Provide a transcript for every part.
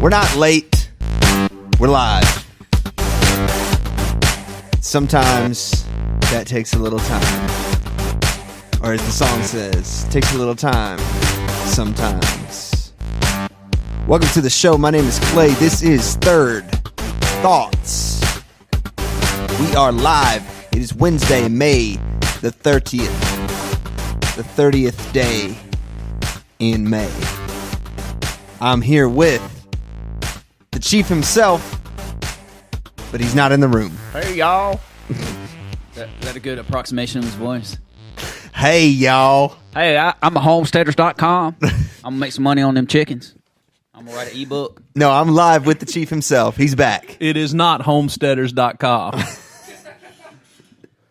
We're not late. We're live. Sometimes that takes a little time. Or as the song says, takes a little time. Sometimes. Welcome to the show. My name is Clay. This is Third Thoughts. We are live. It is Wednesday, May the 30th. The 30th day in May. I'm here with the chief himself, but he's not in the room. Hey, y'all. Is that a good approximation of his voice? Hey, y'all. Hey, I'm a homesteaders.com. I'm going to make some money on them chickens. I'm going to write an ebook. No, I'm live with the chief himself. He's back. It is not homesteaders.com.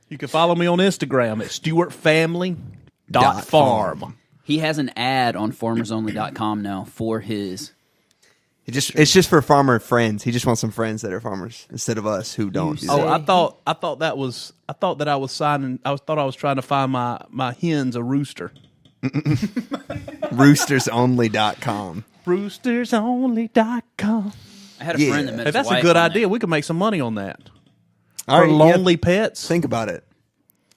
You can follow me on Instagram at stewartfamily.farm. He has an ad on farmersonly.com now for his... It's just for farmer friends. He just wants some friends that are farmers instead of us who don't. Do Oh, that. I thought I was trying to find my hens a rooster. Roostersonly.com. Roostersonly.com. I had a friend that met Hey, his that's a wife good on idea. there. We could make some money on that. All For right, lonely yeah, pets. think about it.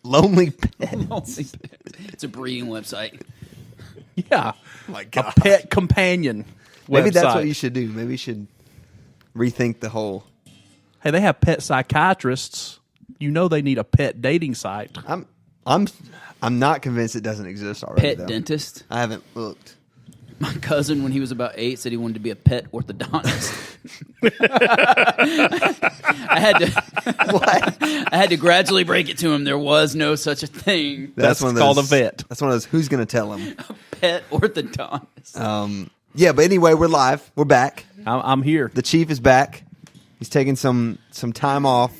Lonely pets. It's a breeding website. Yeah. Oh my A God. pet companion Maybe that's website. what you should do. Maybe you should rethink the whole. Hey, they have pet psychiatrists. You know they need a pet dating site. I'm not convinced it doesn't exist already. Pet though. dentist. I haven't looked. My cousin, when he was about 8, said he wanted to be a pet orthodontist. I had to gradually break it to him. There was no such a thing. That's one of called those, a vet. That's one of those. Who's going to tell him? Pet orthodontist. Yeah, but anyway, we're live. We're back. I'm here. The chief is back. He's taking some time off.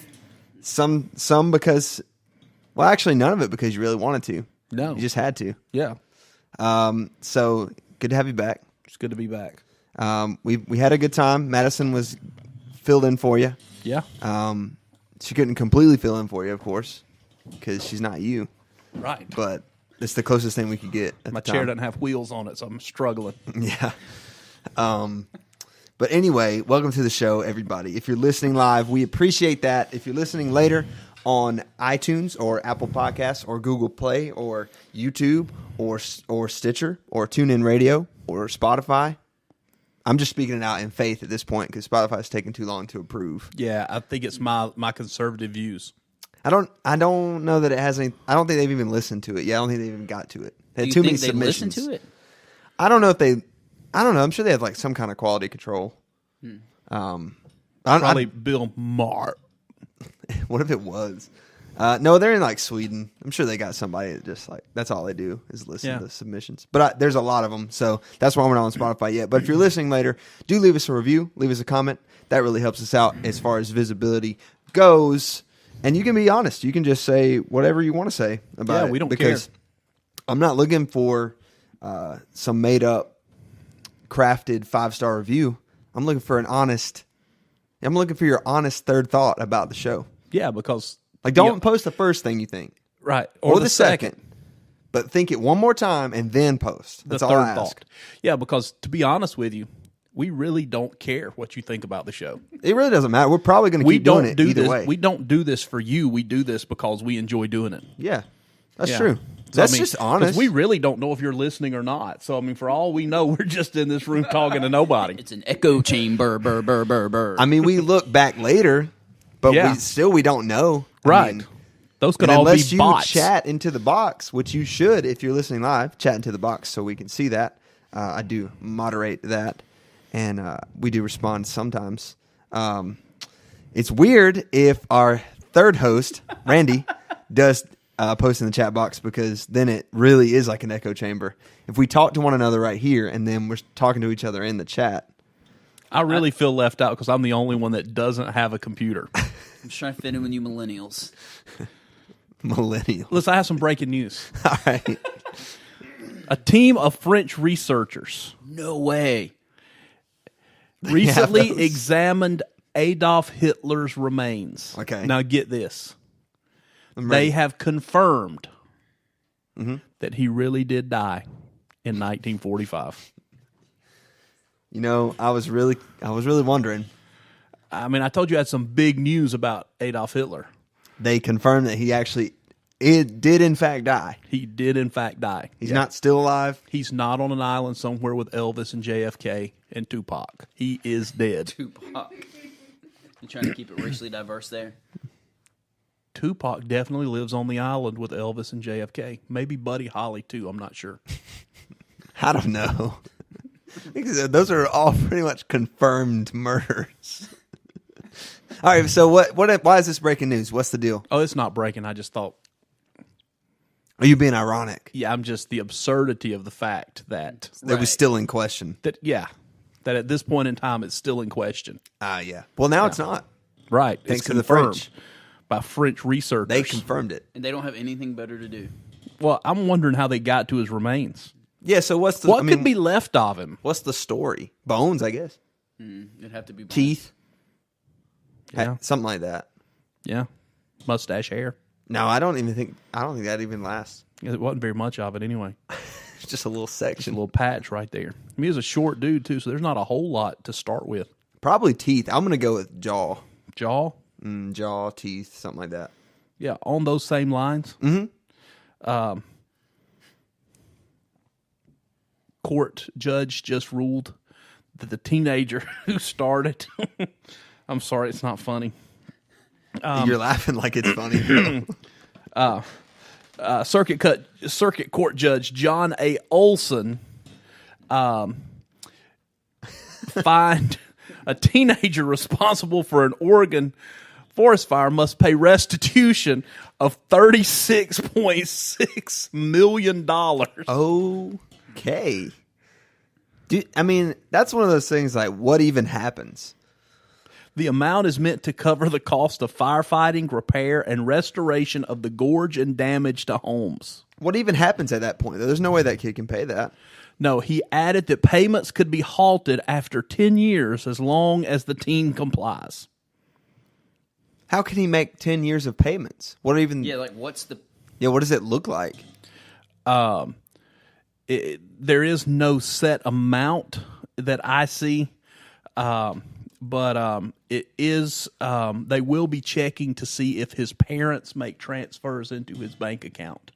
Some because, well, actually none of it because you really wanted to. No. You just had to. Yeah. So good to have you back. It's good to be back. We had a good time. Madison was filled in for you. Yeah. She couldn't completely fill in for you, of course, because she's not you. Right. But it's the closest thing we could get. At My the chair time. doesn't have wheels on it, so I'm struggling. Yeah. But anyway, welcome to the show, everybody. If you're listening live, we appreciate that. If you're listening later on iTunes or Apple Podcasts or Google Play or YouTube or Stitcher or TuneIn Radio or Spotify, I'm just speaking it out in faith at this point because Spotify's taking too long to approve. Yeah, I think it's my conservative views. I don't know that it has any. I don't think they've even listened to it. Yeah, I don't think they've even got to it. They had Do you too many think they submissions. listen to it? I don't know if they. I don't know. I'm sure they have like some kind of quality control. Probably Bill Maher. What if it was? No, they're in like Sweden. I'm sure they got somebody that just like that's all they do is listen to submissions. But there's a lot of them, so that's why we're not on Spotify yet. But if you're listening later, do leave us a review, leave us a comment. That really helps us out as far as visibility goes. And you can be honest. You can just say whatever you want to say about it. We don't because care. I'm not looking for some made up, crafted 5-star review. I'm looking for I'm looking for your honest third thought about the show. Yeah, because Like, don't post the first thing you think. right Or the second. But think it one more time and then post. That's the all third I ask. thought. Yeah, because to be honest with you, we really don't care what you think about the show. It really doesn't matter. We're probably going to keep doing it either way. We don't do this for you. We do this because we enjoy doing it. Yeah, that's Yeah. true. So, That's I mean, just 'cause honest. we really don't know if you're listening or not. So, I mean, for all we know, we're just in this room talking to nobody. It's an echo chamber. Burr, burr, burr, burr. I mean, we look back later, but Yeah. we don't know. I Right. mean, Those could and all be unless you bots. chat into the box, which you should if you're listening live, chat into the box so we can see that. I do moderate that, and we do respond sometimes. It's weird if our third host, Randy, does post in the chat box because then it really is like an echo chamber. If we talk to one another right here and then we're talking to each other in the chat. I really feel left out because I'm the only one that doesn't have a computer. I'm just trying to fit in with you millennials. Millennial. Listen, I have some breaking news. All right. A team of French researchers No way. recently those. examined Adolf Hitler's remains. Okay. Now get this. I'm They ready. have confirmed that he really did die in 1945. You know, I was really wondering. I mean, I told you I had some big news about Adolf Hitler. They confirmed that he actually did in fact die. He did, in fact, die. He's not still alive. He's not on an island somewhere with Elvis and JFK and Tupac. He is dead. Tupac. You trying to keep it racially diverse there? Tupac definitely lives on the island with Elvis and JFK. Maybe Buddy Holly, too. I'm not sure. I don't know. Those are all pretty much confirmed murders. All right, so why is this breaking news? What's the deal? Oh, it's not breaking. I just thought... Are you being ironic? Yeah, I'm just the absurdity of the fact that... That was still in question. That at this point in time, it's still in question. Yeah. Well, now it's not. Right. Thanks it's to the confirmed French. by French researchers. They confirmed it. And they don't have anything better to do. Well, I'm wondering how they got to his remains. Yeah, so what's the... What could be left of him? What's the story? Bones, I guess. It'd have to be bones. Teeth. Yeah. Something like that. Yeah. Mustache hair. No, I don't think that even lasts. It wasn't very much of it anyway. It's just a little Just section. a little patch right there. I mean, he was a short dude, too, so there's not a whole lot to start with. Probably teeth. I'm going to go with jaw. Jaw? Jaw, teeth, something like that. Yeah, on those same lines. Mm-hmm. Court judge just ruled that the teenager who started... I'm sorry, it's not funny. You're laughing like it's funny. Circuit Court Judge John A. Olson fined a teenager responsible for an Oregon forest fire must pay restitution of $36.6 million. Okay. I mean, that's one of those things like, what even happens? The amount is meant to cover the cost of firefighting, repair, and restoration of the gorge and damage to homes. What even happens at that point? There's no way that kid can pay that. No, he added that payments could be halted after 10 years as long as the teen complies. How can he make 10 years of payments? What does it look like? There is no set amount that I see. But it is, they will be checking to see if his parents make transfers into his bank account.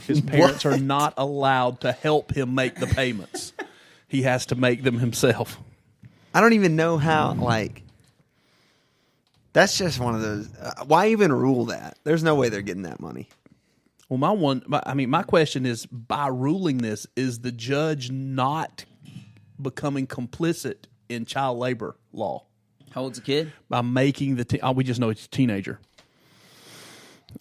His parents are not allowed to help him make the payments. He has to make them himself. I don't even know how, that's just one of those, why even rule that? There's no way they're getting that money. Well, my question is, by ruling this, is the judge not becoming complicit in child labor law? How old's the kid? By making we just know it's a teenager.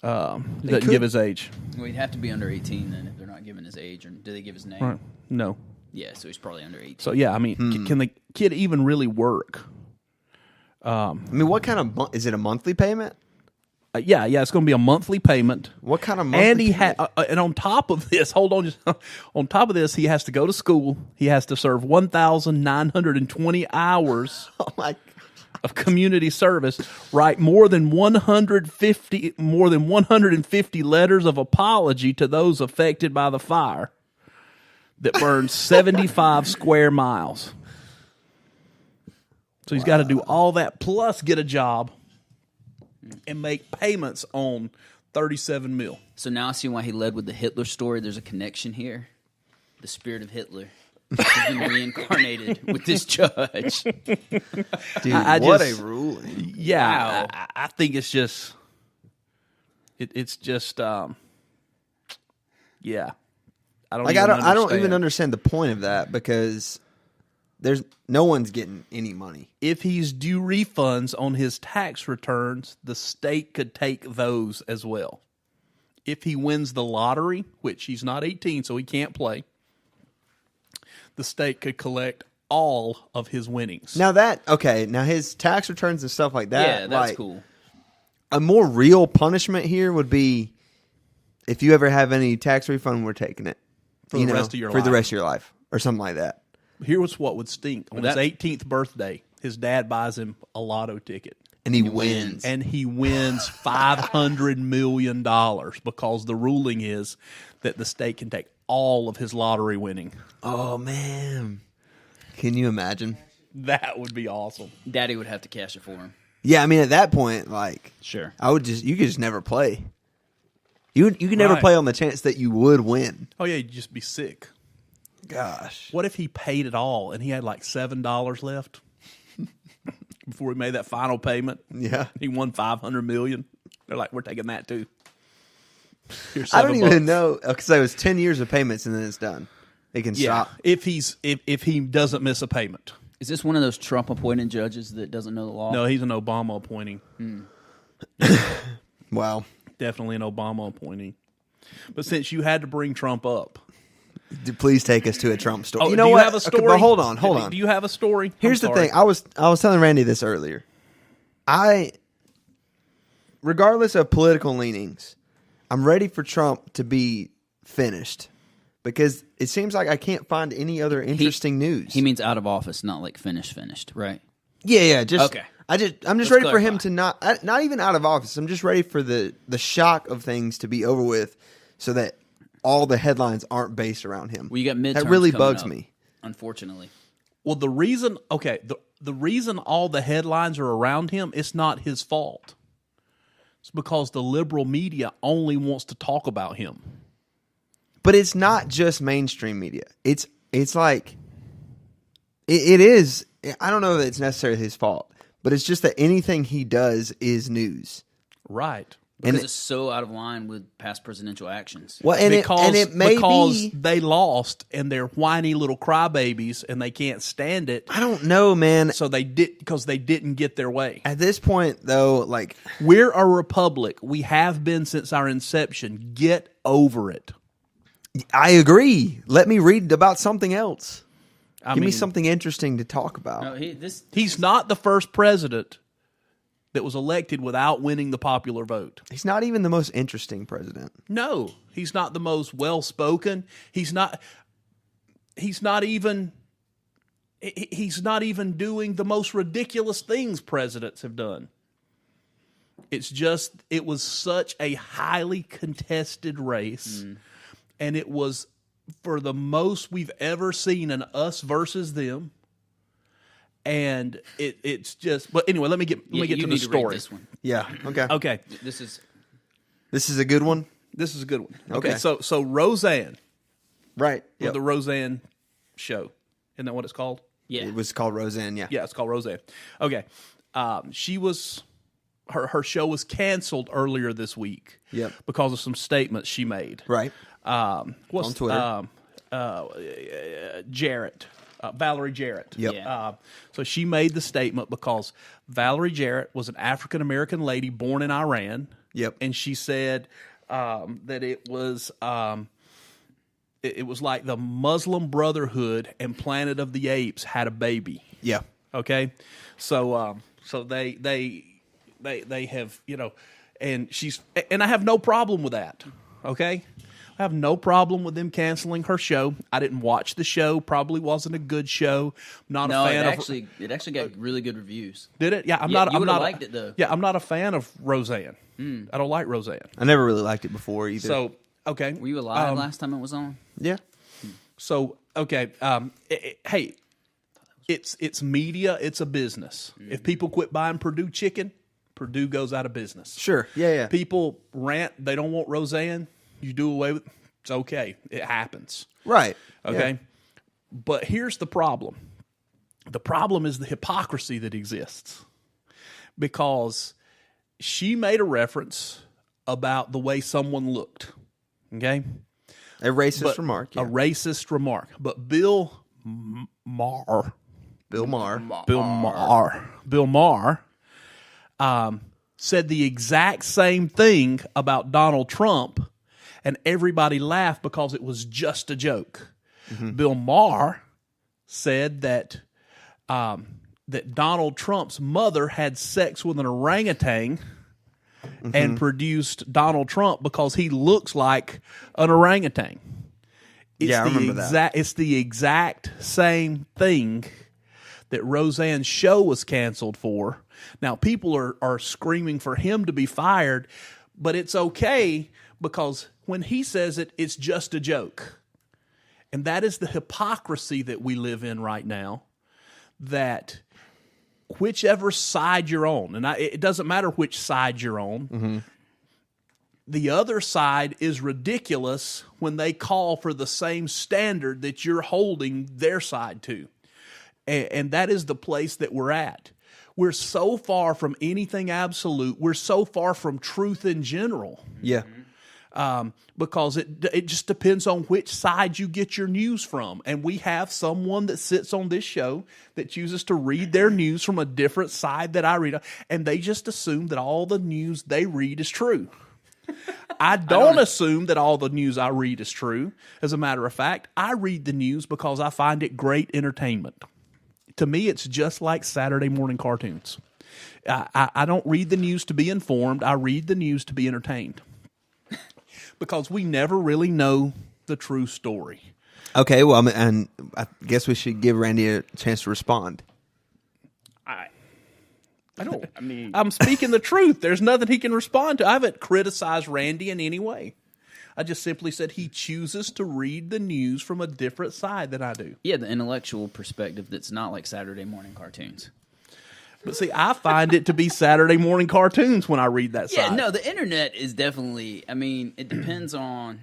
Doesn't give his age. Well, he'd have to be under 18 then if they're not giving his age. Or do they give his name? Right. No. Yeah, so he's probably under 18. So, yeah, I mean, can the kid even really work? I mean, what kind of, is it a monthly payment? Yeah, it's going to be a monthly payment. What kind of monthly payment? And on top of this, on top of this, he has to go to school. He has to serve 1,920 hours of community service, write more than 150 letters of apology to those affected by the fire that burned 75 square miles. So he's got to do all that plus get a job and make payments on $37 million. So now I see why he led with the Hitler story. There's a connection here. The spirit of Hitler has been reincarnated with this judge. Dude, what a ruling. Yeah, wow. I think it's just... It's just... yeah. I don't even understand the point of that because... no one's getting any money. If he's due refunds on his tax returns, the state could take those as well. If he wins the lottery, which he's not 18, so he can't play, the state could collect all of his winnings. Now his tax returns and stuff like that. Yeah, that's cool. A more real punishment here would be if you ever have any tax refund, we're taking it. For the rest of your life or something like that. Here's what would stink. On his 18th birthday, his dad buys him a lotto ticket. And he wins. And he wins $500 million because the ruling is that the state can take all of his lottery winning. Oh, man. Can you imagine? That would be awesome. Daddy would have to cash it for him. Yeah, I mean, at that point, like, Sure. you could just never play. You could never Right. play on the chance that you would win. Oh yeah, you'd just be sick. Gosh. What if he paid it all and he had like $7 left before he made that final payment? Yeah. He won $500 million. They're like, we're taking that too. Here's I don't $7. even know, because it was 10 years of payments and then it's done. They can Yeah, stop. if he doesn't miss a payment. Is this one of those Trump appointed judges that doesn't know the law? No, he's an Obama appointee. Wow. Definitely an Obama appointee. But since you had to bring Trump up, Please take us to a Trump story. oh, You know do you what? have a story? Okay, but hold on. Do you have a story? Here's the thing. I was telling Randy this earlier. Regardless of political leanings, I'm ready for Trump to be finished because it seems like I can't find any other interesting news. He means out of office, not like finished, right? Yeah. Just Okay. I'm just Let's ready for him clarify. to not even out of office. I'm just ready for the shock of things to be over with, so that all the headlines aren't based around him. Well, you got midterms that really coming bugs up, me. Unfortunately. Well, the reason all the headlines are around him, it's not his fault. It's because the liberal media only wants to talk about him. But it's not just mainstream media. It's like it is. I don't know that it's necessarily his fault, but it's just that anything he does is news. Right. Because And it's so out of line with past presidential actions. Well, Because it may be. they lost and they're whiny little crybabies and they can't stand it. I don't know, man. So they didn't get their way. At this point, though, like We're a republic. We have been since our inception. Get over it. I agree. Let me read about something else. I Give me mean, something interesting to talk about. No, He's not the first president that was elected without winning the popular vote. He's not even the most interesting president. No, he's not the most well-spoken. He's not even doing the most ridiculous things presidents have done. It was such a highly contested race, and it was for the most we've ever seen an us versus them. And it's just, but anyway, let me get to the read story. this one. Yeah. Okay. Okay, This is This is a good one. this is a good one. Okay. So Roseanne, Right. with the Roseanne show, isn't that what it's called? yeah. It was called Roseanne. Yeah. Yeah, it's called Roseanne. Okay, she was her show was canceled earlier this week. Yep. Because of some statements she made. Right. What's On Twitter. Jarrett. Valerie Jarrett. Yep. Yeah. So she made the statement because Valerie Jarrett was an African American lady born in Iran. Yep. And she said that it was like the Muslim Brotherhood and Planet of the Apes had a baby. Yeah. Okay, so they have, and I have no problem with that. Okay, I have no problem with them canceling her show. I didn't watch the show. Probably wasn't a good show. Not No, a fan it actually got really good reviews. Did it? Yeah, You I'm would've not liked it, though. Yeah, I'm not a fan of Roseanne. I don't like Roseanne. I never really liked it before either. So okay, Were you alive last time it was on? yeah. So okay, hey, it's media. It's a business. If people quit buying Purdue chicken, Purdue goes out of business. Sure. Yeah. People rant. They don't want Roseanne. You do away with. It's okay. It happens. Right. Okay. Yeah. But here's the problem. The problem is the hypocrisy that exists, because she made a reference about the way someone looked. Okay. A racist remark. Yeah. A racist remark. But Bill Maher said the exact same thing about Donald Trump, and everybody laughed because it was just a joke. Bill Maher said that that Donald Trump's mother had sex with an orangutan and produced Donald Trump because he looks like an orangutan. Yeah, I remember that. It's the exact same thing that Roseanne's show was canceled for. Now, people are screaming for him to be fired, but it's okay because when he says it, it's just a joke. And that is the hypocrisy that we live in right now, that whichever side you're on, and it doesn't matter which side you're on, the other side is ridiculous when they call for the same standard that you're holding their side to. And that is the place that we're at. We're so far from anything absolute. We're so far from truth in general. Yeah. Because it just depends on which side you get your news from. And we have someone that sits on this show that chooses to read their news from a different side that I read. And they just assume that all the news they read is true. I don't assume that all the news I read is true. As a matter of fact, I read the news because I find it great entertainment. To me, it's just like Saturday morning cartoons. I don't read the news to be informed. I read the news to be entertained. Because we never really know the true story. Okay, well, and I guess we should give Randy a chance to respond. I'm speaking the truth. There's nothing he can respond to. I haven't criticized Randy in any way. I just simply said he chooses to read the news from a different side than I do. Yeah, the intellectual perspective that's not like Saturday morning cartoons. But see, I find it to be Saturday morning cartoons when I read that side. Yeah, no, the internet is definitely, it depends on...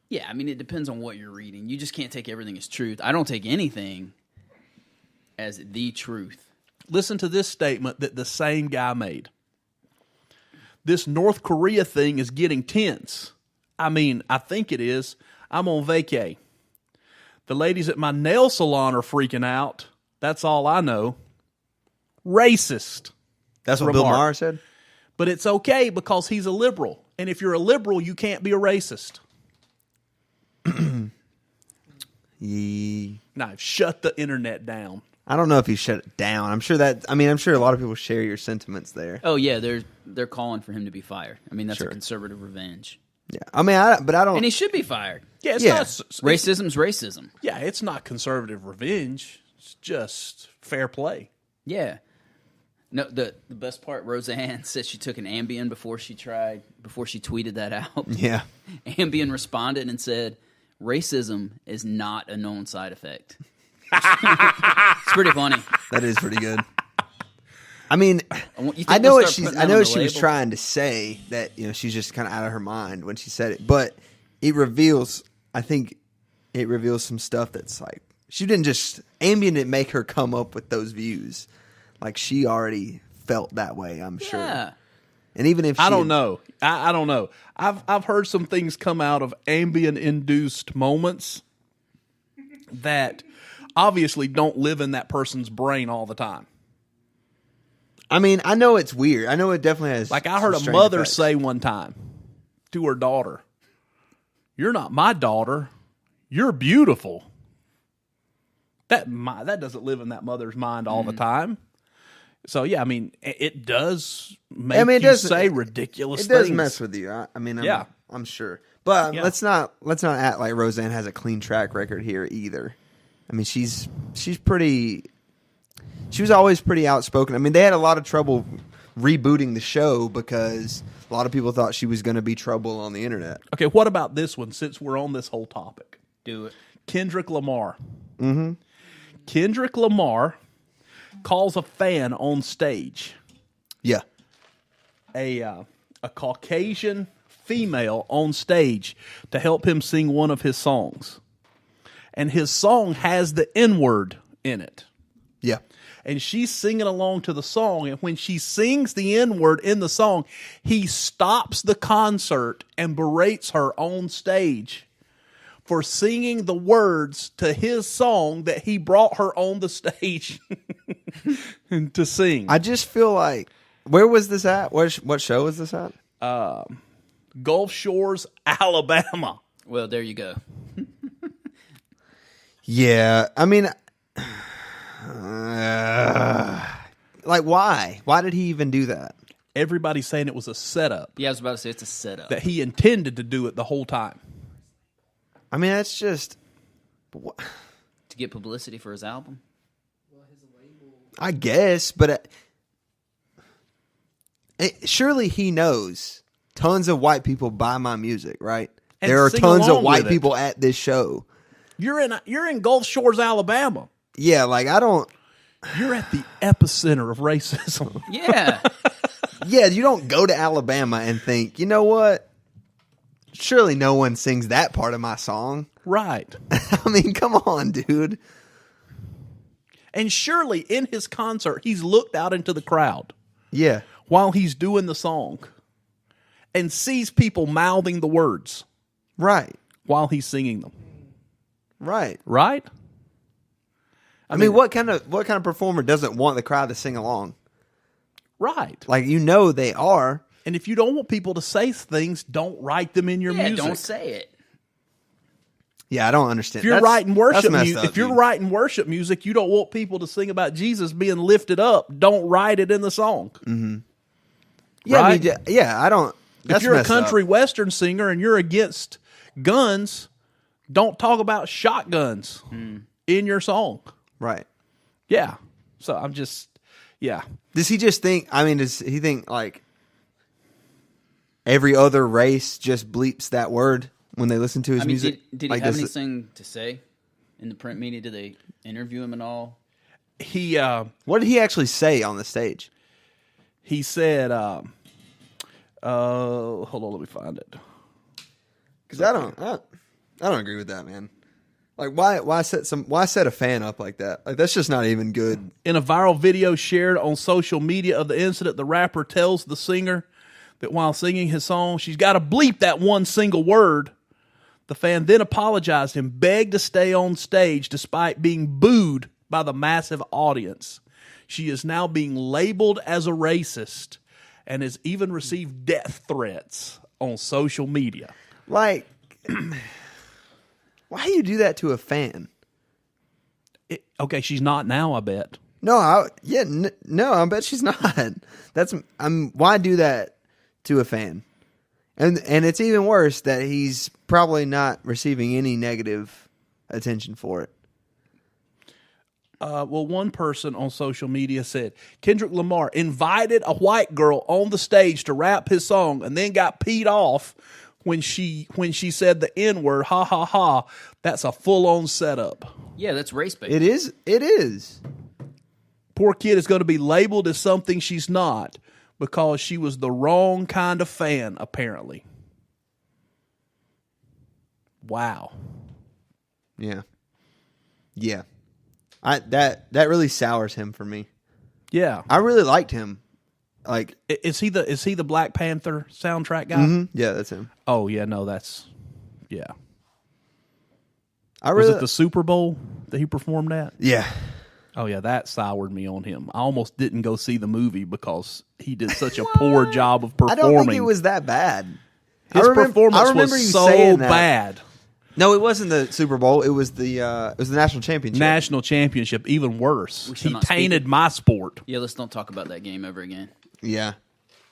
Yeah, it depends on what you're reading. You just can't take everything as truth. I don't take anything as the truth. Listen to this statement that the same guy made. This North Korea thing is getting tense. I think it is. I'm on vacay. The ladies at my nail salon are freaking out. That's all I know. Racist. That's what Bill Maher said? But it's okay because he's a liberal. And if you're a liberal, you can't be a racist. Now, shut the internet down. I don't know if he shut it down. I'm sure a lot of people share your sentiments there. Oh yeah, they're calling for him to be fired. That's a conservative revenge. Yeah, I don't. And he should be fired. Yeah, it's not racism's racism. Yeah, it's not conservative revenge. It's just fair play. Yeah. No, the best part, Roseanne said she took an Ambien before she tweeted that out. Yeah. Ambien responded and said, "Racism is not a known side effect." It's pretty funny. That is pretty good. I know what she was trying to say, that she's just kind of out of her mind when she said it, but it reveals some stuff that's like, Ambien didn't make her come up with those views. Like, she already felt that way, I'm sure. Yeah. And even if I don't know. I don't know. I've heard some things come out of Ambien-induced moments that obviously don't live in that person's brain all the time. I know it's weird. I know it definitely has. Like, I heard a mother say one time to her daughter, "You're not my daughter. You're beautiful." That doesn't live in that mother's mind all the time. So yeah, it does make you say ridiculous things. It does mess with you. I'm sure. But let's not act like Roseanne has a clean track record here either. She was always pretty outspoken. They had a lot of trouble rebooting the show because a lot of people thought she was going to be trouble on the internet. Okay, what about this one, since we're on this whole topic? Do it. Kendrick Lamar. Mm-hmm. Kendrick Lamar calls a fan on stage. Yeah. A Caucasian female on stage to help him sing one of his songs. And his song has the N-word in it. Yeah. And she's singing along to the song, and when she sings the N-word in the song, he stops the concert and berates her on stage for singing the words to his song that he brought her on the stage to sing. I just feel like, where was this at? What show was this at? Gulf Shores, Alabama. Well, there you go. Yeah, like, why? Why did he even do that? Everybody's saying it was a setup. Yeah, I was about to say it's a setup. That he intended to do it the whole time. That's just... To get publicity for his album? I guess, but... surely he knows tons of white people buy my music, right? and there are sing tons of along white with it. people at this show. You're in Gulf Shores, Alabama. Yeah, like I don't. You're at the epicenter of racism. Yeah. Yeah, you don't go to Alabama and think, you know what? Surely no one sings that part of my song. Right. I mean, come on, dude. And surely in his concert, he's looked out into the crowd Yeah. while he's doing the song and sees people mouthing the words Right. while he's singing them. Right. Right? I mean, what kind of performer doesn't want the crowd to sing along? Right. Like, you know they are. And if you don't want people to say things, don't write them in your Yeah, music. don't say it. Yeah, I don't understand. If you're writing worship messed music, up, if you're dude. writing worship music, you don't want people to sing about Jesus being lifted up. Don't write it in the song. Yeah, I right? mean, yeah, I don't. That's If you're a messed up. country western singer and you're against guns, don't talk about shotguns in your song. Right. Yeah. So I'm just, yeah. Does he just think, I mean, does he think, like, every other race just bleeps that word when they listen to his I mean, music? did he Like, have does it- anything to say in the print media? Did they interview him at all? He What did he actually say on the stage? said, hold on, let me find it. Because I don't agree with that, man. Like, why set a fan up like that? Like, that's just not even good. In a viral video shared on social media of the incident, the rapper tells the singer that while singing his song, she's got to bleep that one single word. The fan then apologized and begged to stay on stage despite being booed by the massive audience. She is now being labeled as a racist and has even received death threats on social media. Like, why do you do that to a fan? Okay, she's not now, I bet. No, I bet she's not. Why do that to a fan? And it's even worse that he's probably not receiving any negative attention for it. Well, one person on social media said Kendrick Lamar invited a white girl on the stage to rap his song and then got peed off when she said the N-word. Ha ha ha. That's a full-on setup. Yeah, that's race bait. It is. It is. Poor kid is going to be labeled as something she's not because she was the wrong kind of fan, apparently. Wow. Yeah. Yeah. That really sours him for me. Yeah. I really liked him. Like, Is he the Black Panther soundtrack guy? yeah, that's him. Oh yeah, no, that's yeah. I Was really it the Super Bowl that he performed at? yeah. Oh yeah, that soured me on him. I almost didn't go see the movie because he did such a poor job of I performing. don't think it was that bad. His performance remember was you so saying that. bad. No, it wasn't the Super Bowl. It was the national championship. National championship, even worse. We shall He not speak tainted of- my sport. Yeah, let's don't talk about that game ever again. Yeah,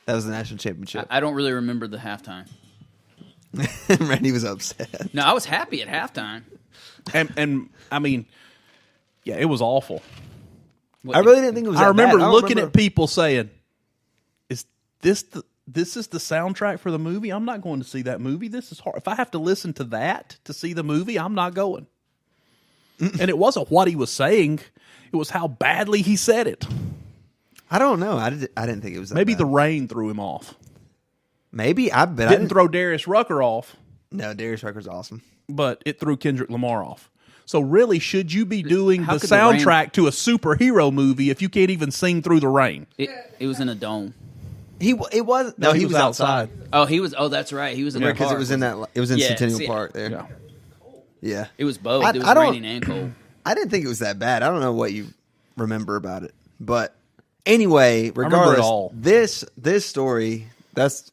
that was the national championship. I don't really remember the halftime. Randy was upset. No, I was happy at halftime. And I mean, yeah, it was awful. What, I really didn't think it was. I That remember bad. looking at people saying, "Is this is the soundtrack for the movie? I'm not going to see that movie. This is hard. If I have to listen to that to see the movie, I'm not going." And it wasn't what he was saying; it was how badly he said it. I don't know. I didn't think it was. That Maybe bad. the rain threw him off. Maybe I bet Didn't throw Darius Rucker off, No, Darius Rucker's awesome. but it threw Kendrick Lamar off. So really, should you be doing How the could the rain- soundtrack to a superhero movie if you can't even sing through the rain? It was in a dome. He was no, he was outside. Oh, he was. Oh, that's right. He was in the Because park. it was in that. It was in Yeah, Centennial see, Park there. Yeah. Yeah. It was both. I- It was I don't- raining and cold. I didn't think it was that bad. I don't know what you remember about it, but anyway, remember it regardless, all. this story that's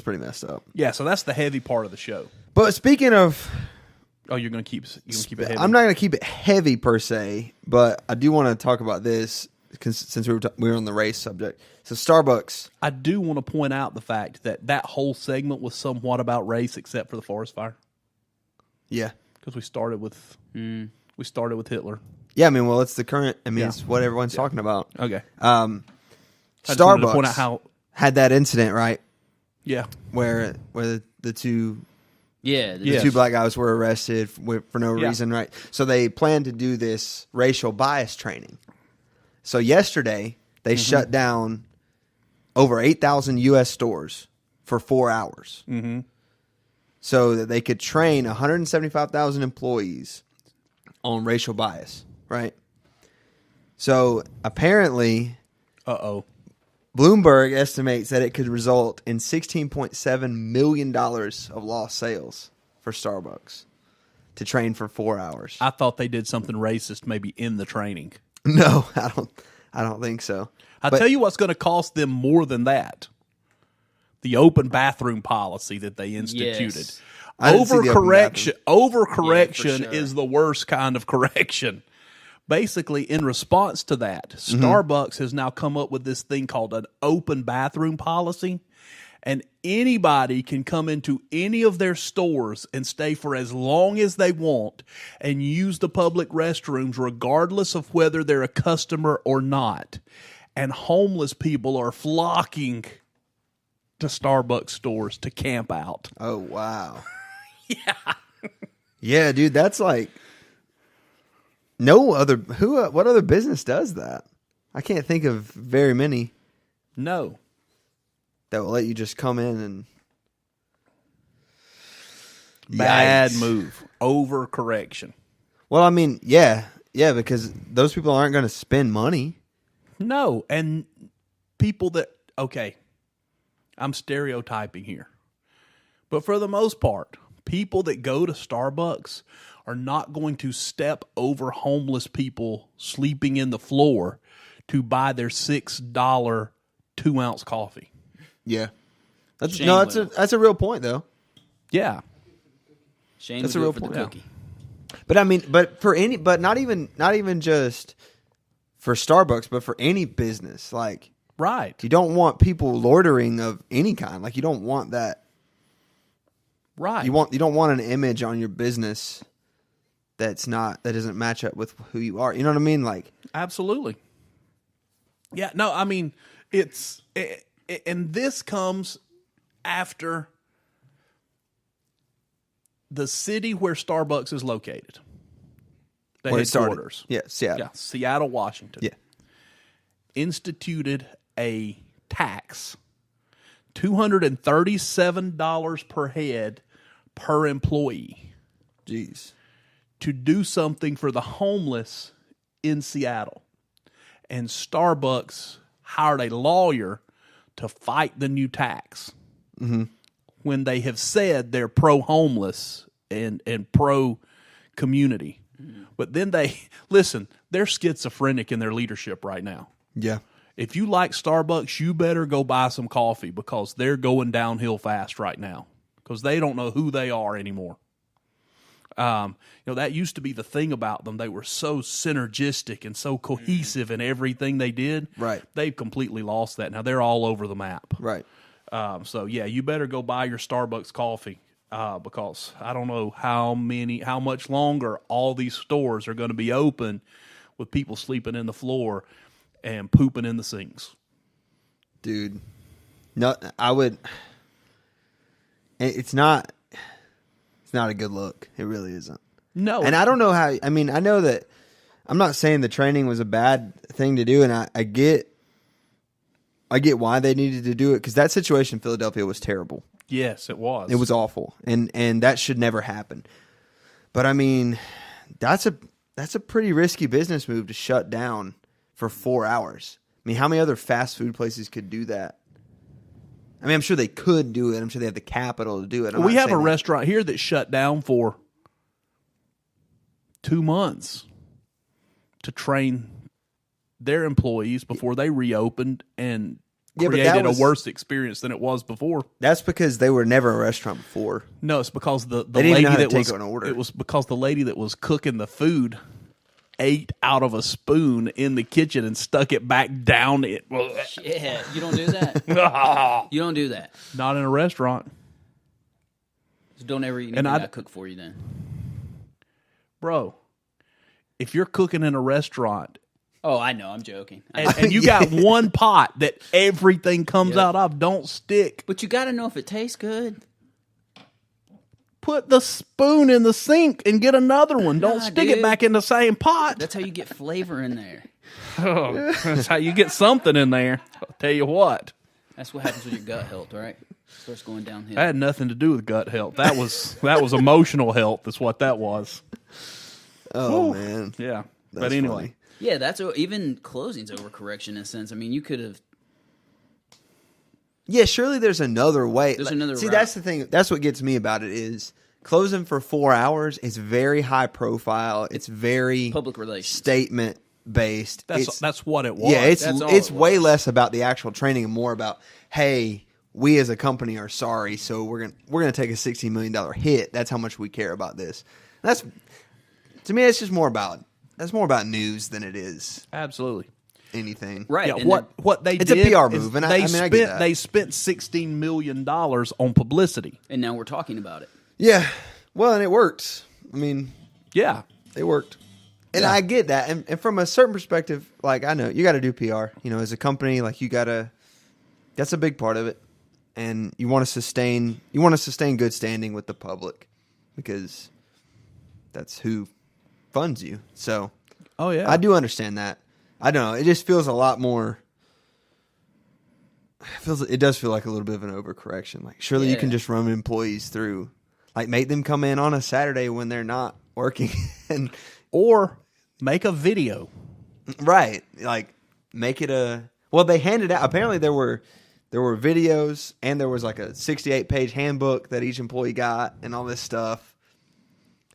pretty messed up. Yeah, so that's the heavy part of the show. But speaking of, Oh, you're gonna keep it heavy. I'm not going to keep it heavy per se, but I do want to talk about this since we were on the race subject. So Starbucks, I do want to point out the fact that whole segment was somewhat about race, except for the forest fire, yeah, because we started with Hitler. yeah. I mean, well, it's the current. I mean, Yeah. it's what everyone's talking about. Okay, I just wanted to Starbucks point out how had that incident, right? yeah Where the two Yeah, The two black guys were arrested for no reason, right? So they plan to do this racial bias training. So yesterday, they shut down over 8,000 U.S. stores for 4 hours so that they could train 175,000 employees on racial bias, right? So apparently, Bloomberg estimates that it could result in $16.7 million of lost sales for Starbucks to train for 4 hours. I thought they did something racist maybe in the training. No, I don't think so. I'll tell you what's going to cost them more than that. The open bathroom policy that they instituted. Yes. Overcorrection is the worst kind of correction. Basically, in response to that, Starbucks has now come up with this thing called an open bathroom policy. And anybody can come into any of their stores and stay for as long as they want and use the public restrooms regardless of whether they're a customer or not. And homeless people are flocking to Starbucks stores to camp out. Oh, wow. Yeah, dude, that's like what other business does that? I can't think of very many. No. That will let you just come in and bad Yikes. move. Overcorrection. Well, I mean, yeah, because those people aren't going to spend money. No, and people that I'm stereotyping here. But for the most part, people that go to Starbucks are not going to step over homeless people sleeping in the floor to buy their $6 2-ounce coffee. Yeah. That's a real point though. Yeah. Shane That's would a real do it for point. the cookie. But I mean, not even just for Starbucks, but for any business. Like, Right. you don't want people loitering of any kind. Like, you don't want that. Right. You don't want an image on your business that doesn't match up with who you are. You know what I mean? Like, Absolutely. Yeah, no, I mean, and this comes after the city where Starbucks is located. The where it started. headquarters. Yeah, Seattle. Yeah, Seattle, Washington. Yeah. Instituted a tax, $237 per head per employee, Jeez. to do something for the homeless in Seattle. And Starbucks hired a lawyer to fight the new tax when they have said they're pro-homeless and pro-community. But then they're schizophrenic in their leadership right now. Yeah. If you like Starbucks, you better go buy some coffee because they're going downhill fast right now because they don't know who they are anymore. That used to be the thing about them. They were so synergistic and so cohesive in everything they did. Right. They've completely lost that. Now they're all over the map. Right. So yeah, you better go buy your Starbucks coffee because I don't know how much longer all these stores are going to be open with people sleeping in the floor and pooping in the sinks. Dude. No, I would. It's not a good look. It really isn't. No. And I don't know how. I mean, I know that. I'm not saying the training was a bad thing to do, and I get why they needed to do it because that situation in Philadelphia was terrible. Yes, it was. It was awful, and that should never happen. But I mean, that's a pretty risky business move to shut down for 4 hours. I mean, how many other fast food places could do that? I mean, I'm sure they could do it. I'm sure they have the capital to do it. We have a restaurant here that shut down for 2 months to train their employees before they reopened and created a worse experience than it was before. That's because they were never a restaurant before. No, it's because the They didn't lady know how to that take was an order. It was because the lady that was cooking the food ate out of a spoon in the kitchen and stuck it back down it. Yeah, you don't do that. You don't do that. Not in a restaurant. So don't ever eat anything I cook for you then. Bro, if you're cooking in a restaurant Oh, I know. I'm joking. and you got one pot that everything comes out of, don't stick. But you got to know if it tastes good. put the spoon in the sink and get another one. Don't stick it back in the same pot. That's how you get flavor in there. Oh, that's how you get something in there. I'll tell you what. That's what happens with your gut health, right? Starts going downhill. That had nothing to do with gut health. That was emotional health. That's what that was. Oh, man. Yeah. That's but anyway. funny. Yeah, that's even closing's overcorrection in a sense. I mean, you could have. Yeah, surely there's another way. There's another See, route. that's the thing. That's what gets me about it is closing for 4 hours is very high profile. It's very Public relations. statement based. That's what it was. Yeah, it's That's all it's it way was. less about the actual training and more about, hey, we as a company are sorry, so we're gonna take a $16 million hit. That's how much we care about this. That's, to me, it's just more about news than it is Absolutely. anything. Right. Yeah, and what they It's a did PR is move, and they I spent get that. they spent $16 million on publicity. and now we're talking about it. Yeah. Well, and it worked. I mean, Yeah. it worked. And I get that. And from a certain perspective, like, I know you got to do PR. You know, as a company, like, that's a big part of it. And you want to sustain good standing with the public because that's who funds you. So, Oh yeah. I do understand that. I don't know. It just feels a lot more. It does feel like a little bit of an overcorrection. Like, surely you can Yeah. just run employees through, like, make them come in on a Saturday when they're not working, and Or make a video. right, like, make it a. Well, they handed out. Apparently, there were videos, and there was like a 68-page handbook that each employee got, and all this stuff.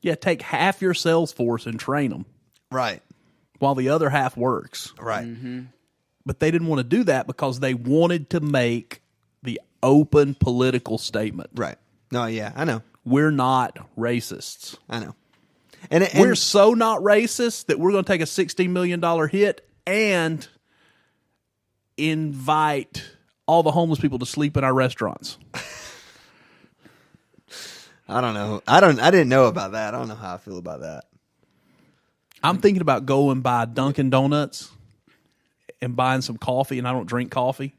Yeah, take half your sales force and train them Right. while the other half works. Right. But they didn't want to do that because they wanted to make the open political statement. Right. No. Yeah. I know. We're not racists. I know. And We're so not racist that we're going to take a $16 million hit and invite all the homeless people to sleep in our restaurants. I don't know. I didn't know about that. I don't know how I feel about that. I'm thinking about going by Dunkin' Donuts and buying some coffee, and I don't drink coffee,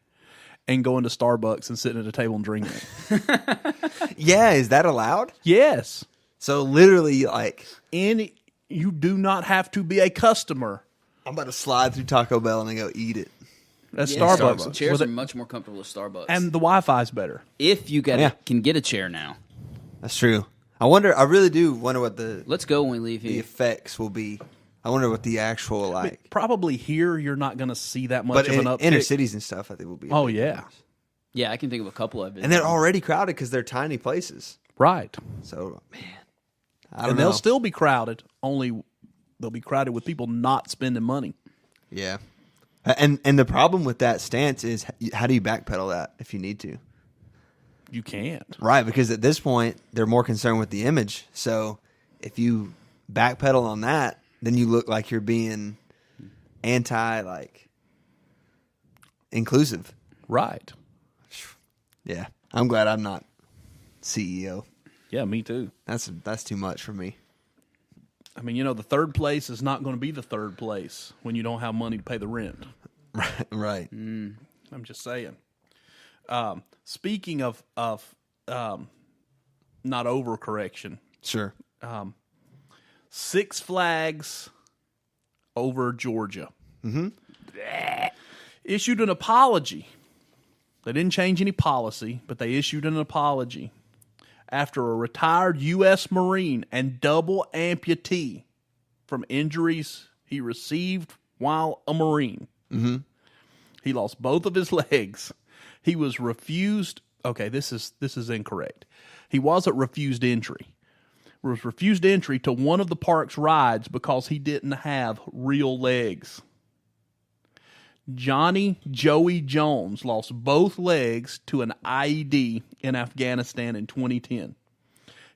and going to Starbucks and sitting at a table and drinking it. Yeah, is that allowed? Yes. So literally, like, You do not have to be a customer I'm about to slide through Taco Bell and then go eat it. at Yeah, Starbucks. Chairs With are it- much more comfortable at Starbucks. and the Wi-Fi's better. if you Yeah. can get a chair now, That's true. I really do wonder what the let's go when we leave here. effects will be. I wonder what the actual, like, Probably here you're not going to see that much but of in an uptick. inner cities and stuff, I think will be. Oh yeah, Yeah, I can think of a couple of it. And they're already crowded because they're tiny places. right. So, man, I don't And know. they'll still be crowded. Only they'll be crowded with people not spending money. Yeah. And the problem with that stance is, how do you backpedal that if you need to? You can't. Right, because at this point, they're more concerned with the image. So if you backpedal on that, then you look like you're being like, inclusive. Right. Yeah. I'm glad I'm not CEO. Yeah, me too. That's too much for me. I mean, the third place is not going to be the third place when you don't have money to pay the rent. Right. I'm just saying. Speaking of not overcorrection, Sure. Six Flags over Georgia issued an apology. They didn't change any policy, but they issued an apology after a retired U.S. Marine and double amputee from injuries he received while a Marine. Mm-hmm. He lost both of his legs. He was refused. Okay, this is incorrect. He wasn't refused entry. He was refused entry to one of the park's rides because he didn't have real legs. Johnny Joey Jones lost both legs to an IED in Afghanistan in 2010.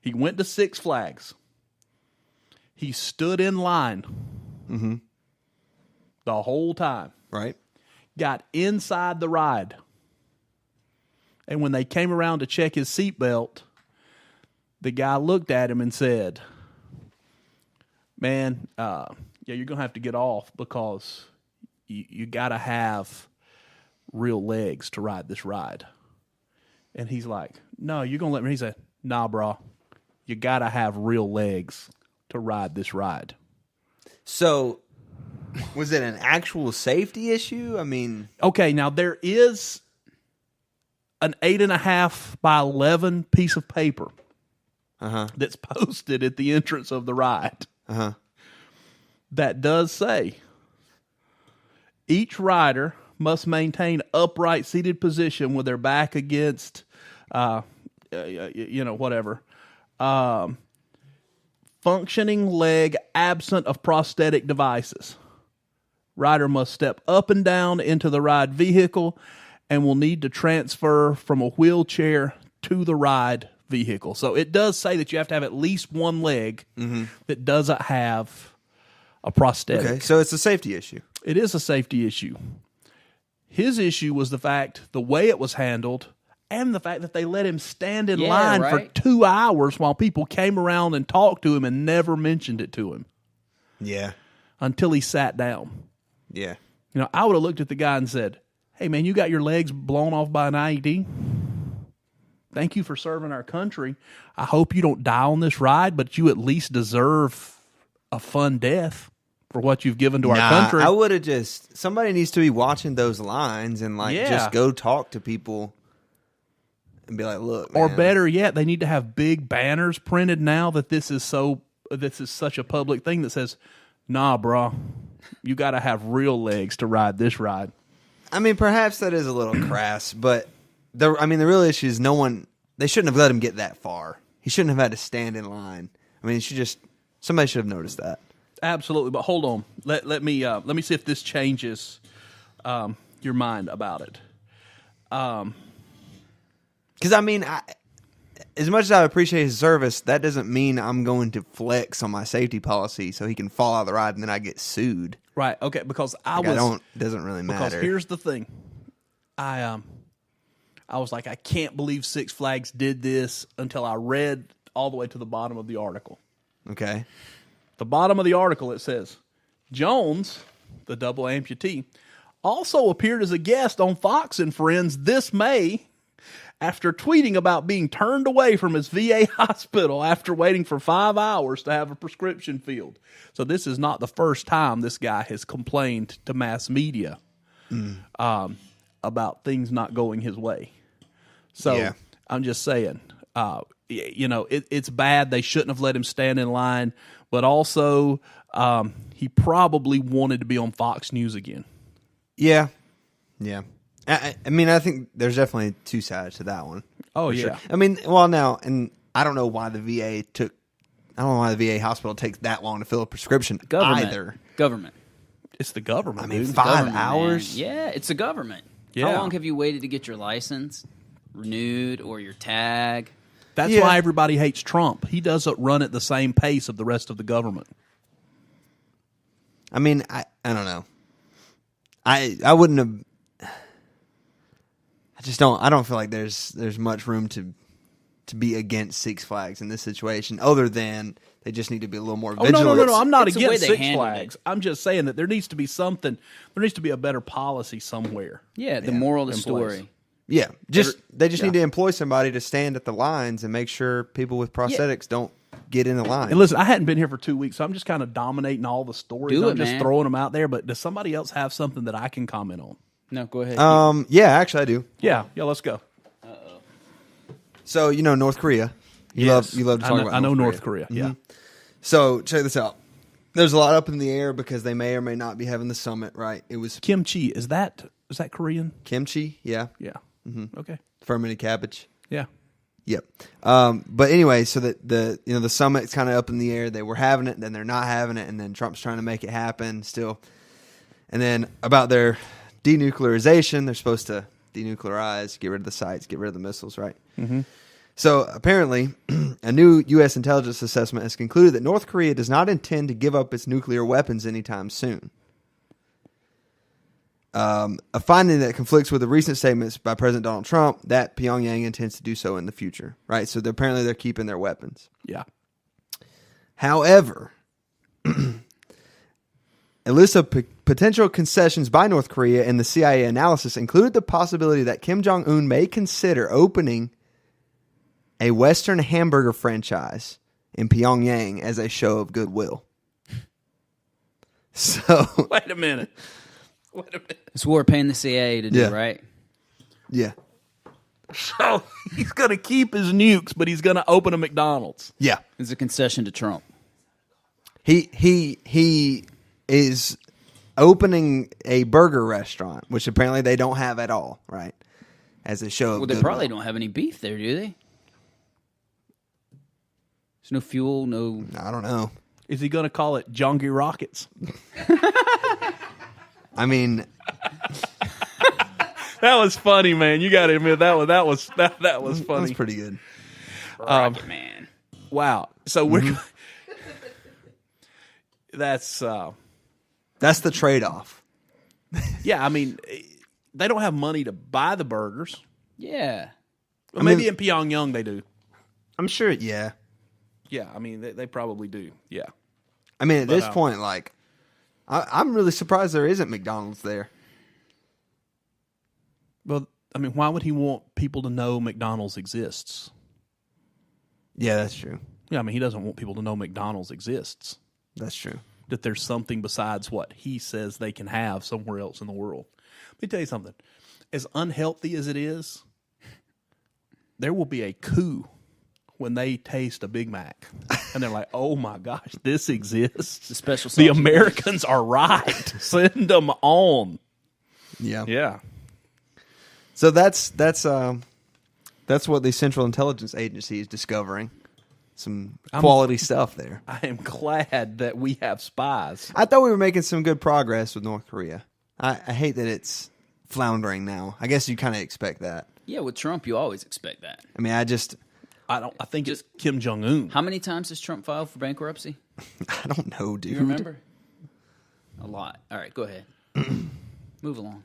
He went to Six Flags. He stood in line the whole time. Right. Got inside the ride. And when they came around to check his seatbelt, the guy looked at him and said, man, you're going to have to get off because you got to have real legs to ride this ride. And he's like, no, you're going to let me. He said, nah, bro, you got to have real legs to ride this ride. So, was it an actual safety issue? I mean, okay, now there is an 8.5 by 11 piece of paper that's posted at the entrance of the ride that does say each rider must maintain upright seated position with their back against, whatever. Functioning leg absent of prosthetic devices. Rider must step up and down into the ride vehicle and will need to transfer from a wheelchair to the ride vehicle. So it does say that you have to have at least one leg that doesn't have a prosthetic. okay, so it's a safety issue. It is a safety issue. His issue was the way it was handled, and the fact that they let him stand in line for 2 hours while people came around and talked to him and never mentioned it to him. Yeah. Until he sat down. Yeah. I would have looked at the guy and said, hey, man, you got your legs blown off by an IED? Thank you for serving our country. I hope you don't die on this ride, but you at least deserve a fun death for what you've given to our country. I would have somebody needs to be watching those lines and just go talk to people and be like, look, man. Or better yet, they need to have big banners printed now that this is such a public thing that says, nah, bro, you got to have real legs to ride this ride. I mean, perhaps that is a little crass, but the real issue is they shouldn't have let him get that far. He shouldn't have had to stand in line. I mean, somebody should have noticed that. Absolutely, but hold on. Let me see if this changes your mind about it. Because, I mean, as much as I appreciate his service, that doesn't mean I'm going to flex on my safety policy so he can fall out of the ride and then I get sued. Right, okay, because it doesn't really matter. Because here's the thing. I was like, I can't believe Six Flags did this until I read all the way to the bottom of the article. Okay. The bottom of the article, it says, Jones, the double amputee, also appeared as a guest on Fox and Friends this May after tweeting about being turned away from his VA hospital after waiting for 5 hours to have a prescription filled. So this is not the first time this guy has complained to mass media about things not going his way. So yeah. I'm just saying, it's bad. They shouldn't have let him stand in line, but also he probably wanted to be on Fox News again. Yeah. Yeah. I mean, I think there's definitely two sides to that one. Oh, yeah. Sure. I mean, well, now, and I don't know why the VA hospital takes that long to fill a prescription either. Government. It's the government. I mean, 5 hours? Man. Yeah, it's the government. Yeah. How long have you waited to get your license renewed or your tag? That's why everybody hates Trump. He doesn't run at the same pace of the rest of the government. I mean, I don't know. I wouldn't have... I don't feel like there's much room to be against Six Flags in this situation, other than they just need to be a little more vigilant. No. I'm not against Six Flags. I'm just saying that there needs to be something. There needs to be a better policy somewhere. Yeah, the moral of the story. Place. Yeah, they just need to employ somebody to stand at the lines and make sure people with prosthetics don't get in the line. And listen, I hadn't been here for 2 weeks, so I'm just kind of dominating all the stories. I'm just throwing them out there. But does somebody else have something that I can comment on? No, go ahead. Yeah, actually I do. Yeah, let's go. Uh-oh. So, North Korea. You love to talk about I know North Korea. Mm-hmm. Yeah. So, check this out. There's a lot up in the air because they may or may not be having the summit, right? It was kimchi. Is that Korean? Kimchi, yeah. Yeah. Mm-hmm. Okay. Fermented cabbage. Yeah. Yep. But anyway, so that the summit's kind of up in the air. They were having it, then they're not having it, and then Trump's trying to make it happen still. And then about their denuclearization, they're supposed to denuclearize, get rid of the sites, get rid of the missiles, right? Mm-hmm. So apparently, a new U.S. intelligence assessment has concluded that North Korea does not intend to give up its nuclear weapons anytime soon. A finding that conflicts with the recent statements by President Donald Trump that Pyongyang intends to do so in the future, right? So apparently they're keeping their weapons. Yeah. However, a list of potential concessions by North Korea in the CIA analysis included the possibility that Kim Jong-un may consider opening a Western hamburger franchise in Pyongyang as a show of goodwill. So Wait a minute. It's what we're paying the CIA to do, right? Yeah. So he's going to keep his nukes, but he's going to open a McDonald's. Yeah. It's a concession to Trump. He is opening a burger restaurant, which apparently they don't have at all, right? As a show of Well, they goodwill. probably don't have any beef there, do they? There's no fuel, no... I don't know. Is he going to call it Jongi Rockets? I mean, That was funny, man. You got to admit that was funny. that was pretty good. Rocket Man. Wow. So we're that's the trade-off. yeah. I mean, they don't have money to buy the burgers. Yeah. Well, maybe in Pyongyang they do. I'm sure, yeah. Yeah, I mean they probably do. Yeah. I mean, at this point, like, I'm really surprised there isn't McDonald's there. Well, I mean, why would he want people to know McDonald's exists? Yeah, that's true. Yeah, I mean, he doesn't want people to know McDonald's exists. That's true. That there's something besides what he says they can have somewhere else in the world. Let me tell you something. As unhealthy as it is, there will be a coup when they taste a Big Mac. And they're like, oh my gosh, this exists. The special The sauce. Americans are right. Send them on. Yeah. Yeah. So that's what the Central Intelligence Agency is discovering. Some quality stuff there. I am glad that we have spies. I thought we were making some good progress with North Korea. I hate that it's floundering now. I guess you kind of expect that. Yeah, with Trump, you always expect that. I mean, I think it's Kim Jong Un. How many times has Trump filed for bankruptcy? I don't know, dude. You remember? A lot. All right, go ahead. Move along.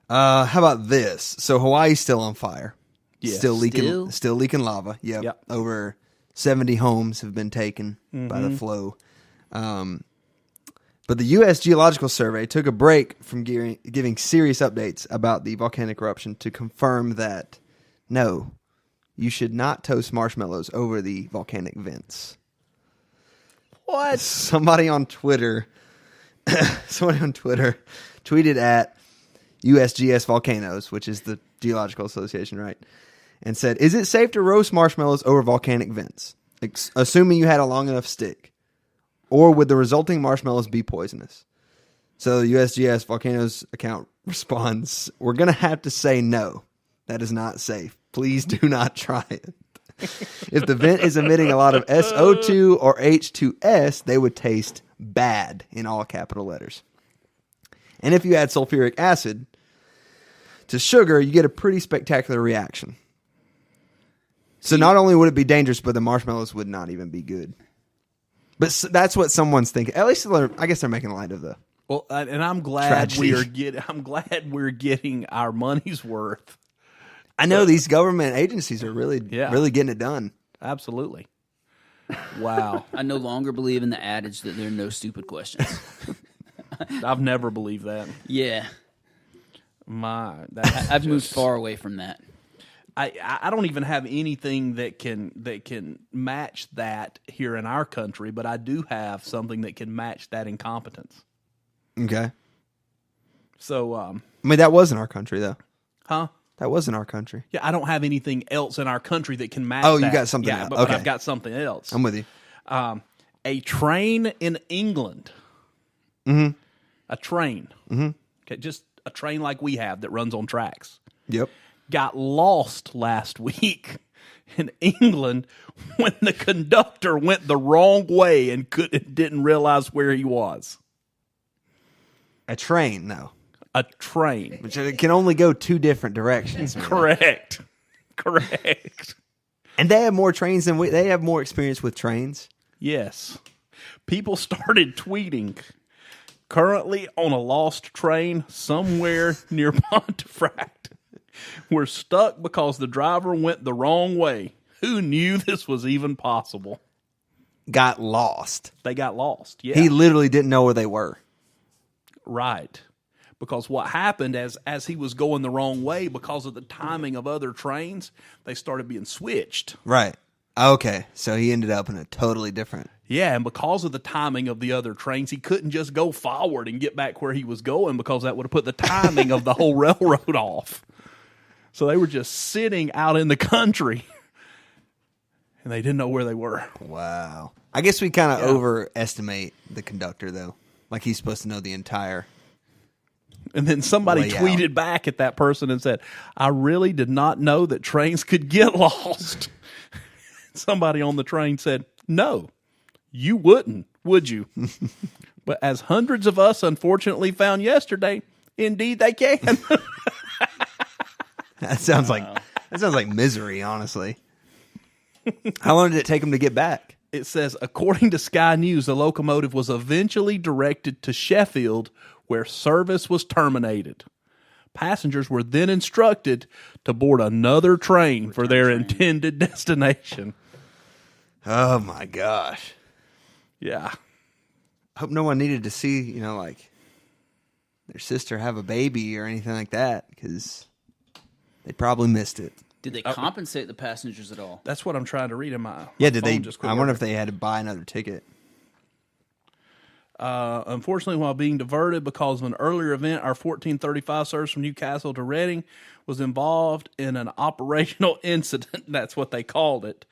How about this? So Hawaii's still on fire. Yes. Still leaking lava. Yep. Over 70 homes have been taken by the flow. But the U.S. Geological Survey took a break from giving serious updates about the volcanic eruption to confirm that, no, you should not toast marshmallows over the volcanic vents. What? Somebody on Twitter tweeted at USGS Volcanoes, which is the Geological Association, right? And said, is it safe to roast marshmallows over volcanic vents, assuming you had a long enough stick? Or would the resulting marshmallows be poisonous? So the USGS Volcanoes account responds, we're going to have to say no. That is not safe. Please do not try it. If the vent is emitting a lot of SO2 or H2S, they would taste bad in all capital letters. And if you add sulfuric acid to sugar, you get a pretty spectacular reaction. So not only would it be dangerous, but the marshmallows would not even be good. But that's what someone's thinking. At least I guess they're making light of the. Well, and I'm glad I'm glad we're getting our money's worth. I know these government agencies are really getting it done. Absolutely. Wow. I no longer believe in the adage that there are no stupid questions. I've never believed that. Yeah. I've moved far away from that. I don't even have anything that can match that here in our country, but I do have something that can match that incompetence. Okay. So, I mean, that was in our country, though. Huh? That was in our country. Yeah, I don't have anything else in our country that can match. Oh, that. You got something. Yeah, else. but Okay. I've got something else. I'm with you. A train in England. Mm-hmm. A train. Mm-hmm. Okay, just a train like we have that runs on tracks. Yep. Got lost last week in England when the conductor went the wrong way and didn't realize where he was. A train, no. A train. Which it can only go two different directions. Correct. And they have more trains than we. They have more experience with trains. Yes. People started tweeting, currently on a lost train somewhere near Pontefract. We're stuck because the driver went the wrong way. Who knew this was even possible? Got lost. They got lost. Yeah. He literally didn't know where they were. Right. Because what happened as he was going the wrong way, because of the timing of other trains, they started being switched. Right. Okay, so he ended up in a totally different. Yeah, and because of the timing of the other trains, he couldn't just go forward and get back where he was going because that would have put the timing of the whole railroad off. So they were just sitting out in the country, and they didn't know where they were. Wow. I guess we kind of overestimate the conductor, though. Like he's supposed to know the entire. And then somebody layout. tweeted back at that person and said, I really did not know that trains could get lost. Somebody on the train said, no, you wouldn't, would you? But as hundreds of us unfortunately found yesterday, indeed they can. That sounds like misery, honestly. How long did it take him to get back? It says, according to Sky News, the locomotive was eventually directed to Sheffield, where service was terminated. Passengers were then instructed to board another train for their intended destination. Oh my gosh. Yeah. I hope no one needed to see, like their sister have a baby or anything like that, because they probably missed it. Did they compensate the passengers at all? That's what I'm trying to read in my Yeah, my did phone they? just quit I wonder working. if they had to buy another ticket. Unfortunately, while being diverted because of an earlier event, our 1435 service from Newcastle to Reading was involved in an operational incident. That's what they called it.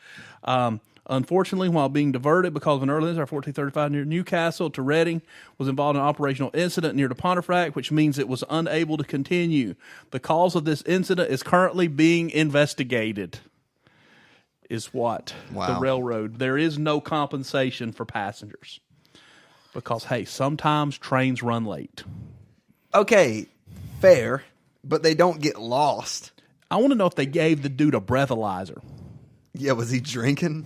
Unfortunately, while being diverted because of an earlier incident, our 1435 near Newcastle to Reading was involved in an operational incident near the Pontefract, which means it was unable to continue. The cause of this incident is currently being investigated. Is what the railroad. There is no compensation for passengers. Because, hey, sometimes trains run late. Okay, fair, but they don't get lost. I want to know if they gave the dude a breathalyzer. Yeah, was he drinking?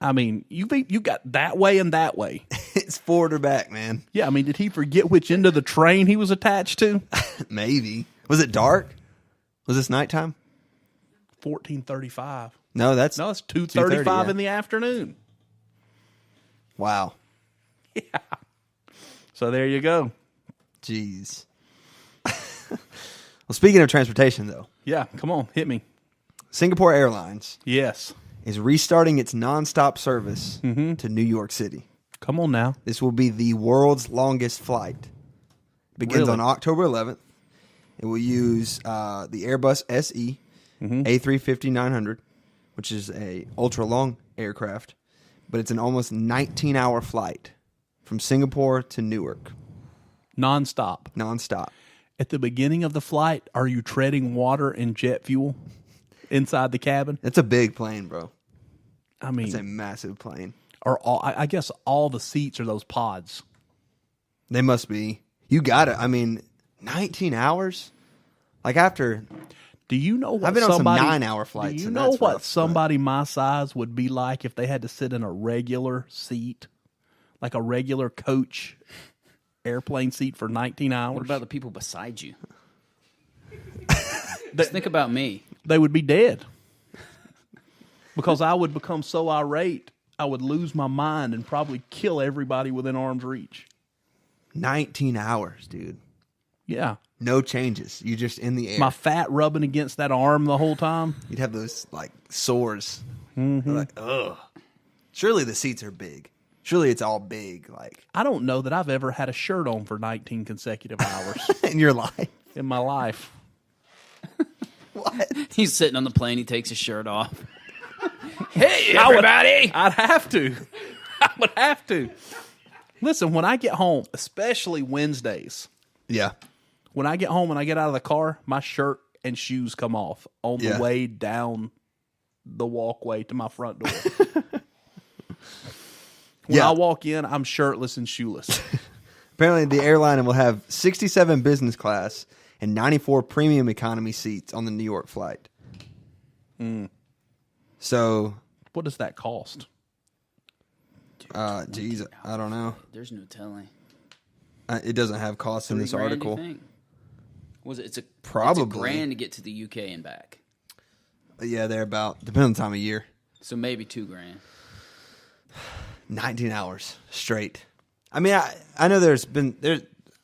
I mean, you got that way and that way. It's forward or back, man. Yeah, I mean, did he forget which end of the train he was attached to? Maybe. Was it dark? Was this nighttime? 1435. No, that's 2:35 in the afternoon. Wow. Yeah. So there you go. Jeez. Well, speaking of transportation, though. Yeah, come on, hit me. Singapore Airlines Yes. is restarting its nonstop service to New York City. Come on now. This will be the world's longest flight. It begins Really? on October 11th. It will use the Airbus SE A350-900, which is a ultra-long aircraft, but it's an almost 19-hour flight from Singapore to Newark. Nonstop. Nonstop. At the beginning of the flight, are you treading water and jet fuel inside the cabin? It's a big plane, bro. I mean, It's a massive plane. I guess all the seats are those pods. They must be. You got it. I mean, 19 hours? Like after... Do you know what I've been on some somebody, 9-hour flights, Do you and know that's what rough, somebody my size would be like if they had to sit in a regular seat, like a regular coach airplane seat for 19 hours? What about the people beside you? Just think about me. They would be dead. Because I would become so irate, I would lose my mind and probably kill everybody within arm's reach. 19 hours, dude. Yeah. No changes. You're just in the air. My fat rubbing against that arm the whole time. You'd have those, like, sores. Like, ugh. Surely the seats are big. Surely it's all big, like, I don't know that I've ever had a shirt on for 19 consecutive hours in your life. in my life. What? He's sitting on the plane. He takes his shirt off. Hey, everybody! I'd have to. I would have to. Listen, when I get home, especially Wednesdays, Yeah. when I get home and I get out of the car, my shirt and shoes come off on the Yeah. way down the walkway to my front door. When Yeah. I walk in, I'm shirtless and shoeless. Apparently, the airline will have 67 business class and 94 premium economy seats on the New York flight. So, What does that cost? geez, I don't know. There's no telling. It doesn't have costs in this $3,000, article. you think? Was it? It's Probably. $1,000 to get to the UK and back. Yeah, they're about, depending on the time of year, So maybe $2,000. 19 hours straight. I mean, I know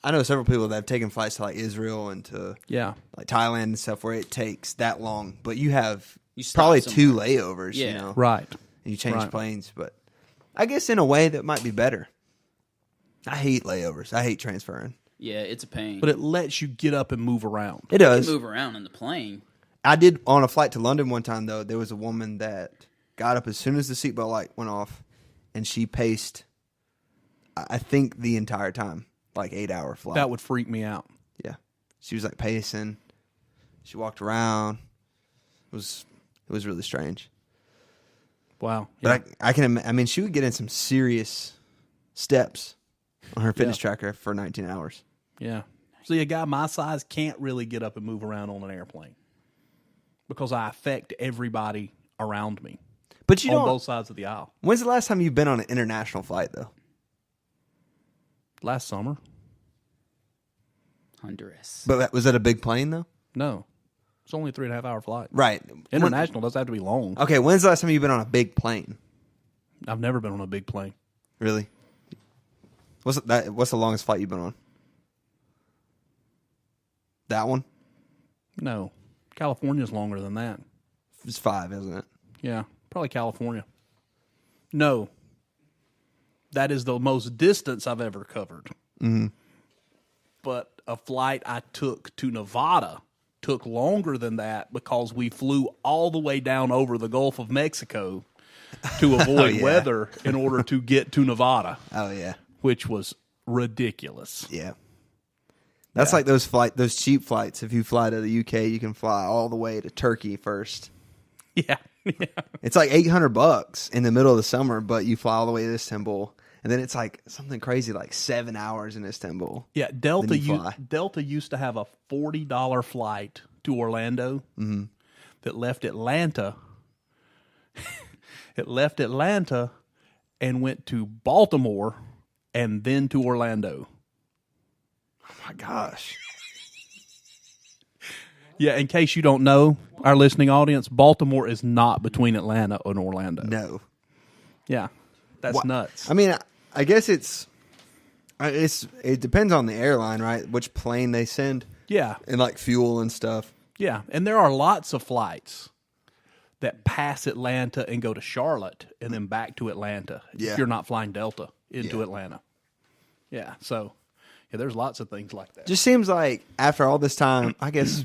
I know several people that have taken flights to like Israel and to Yeah. like Thailand and stuff where it takes that long, but you have You stop probably somewhere. 2 layovers, Yeah. you know. Right. and you change Right. planes. But I guess in a way that might be better. I hate layovers. I hate transferring. Yeah, it's a pain. But it lets you get up and move around. It does. You can move around in the plane. I did on a flight to London one time, though. There was a woman that got up as soon as the seatbelt light went off, and she paced, I think, the entire time, like 8-hour flight. That would freak me out. Yeah. She was like pacing. She walked around. It was really strange. Wow. But I mean, she would get in some serious steps on her fitness tracker for 19 hours. Yeah. See, a guy my size can't really get up and move around on an airplane because I affect everybody around me But you on don't. both sides of the aisle. When's the last time you've been on an international flight, though? Last summer? Honduras. But was that a big plane, though? No. It's only a 3.5-hour flight. Right. International doesn't have to be long. Okay, when's the last time you've been on a big plane? I've never been on a big plane. Really? What's the longest flight you've been on? That one? No. California's longer than that. It's 5, isn't it? Yeah. Probably California. No. That is the most distance I've ever covered. Mm-hmm. But a flight I took to Nevada took longer than that because we flew all the way down over the Gulf of Mexico to avoid weather in order to get to Nevada. Oh, yeah. Which was ridiculous. Yeah. That's like those cheap flights. If you fly to the UK, you can fly all the way to Turkey first. Yeah. It's like $800 in the middle of the summer, but you fly all the way to Istanbul. And then it's like something crazy, like 7 hours in Istanbul. Yeah, Delta used to have a $40 flight to Orlando that left Atlanta. It left Atlanta and went to Baltimore and then to Orlando. Oh my gosh. Yeah, in case you don't know, our listening audience, Baltimore is not between Atlanta and Orlando. No. Yeah, that's nuts. I mean, I guess it depends on the airline, right? Which plane they send. Yeah. And like fuel and stuff. Yeah, and there are lots of flights that pass Atlanta and go to Charlotte and then back to Atlanta if you're not flying Delta into Atlanta. Yeah, so there's lots of things like that. Just seems like after all this time, I guess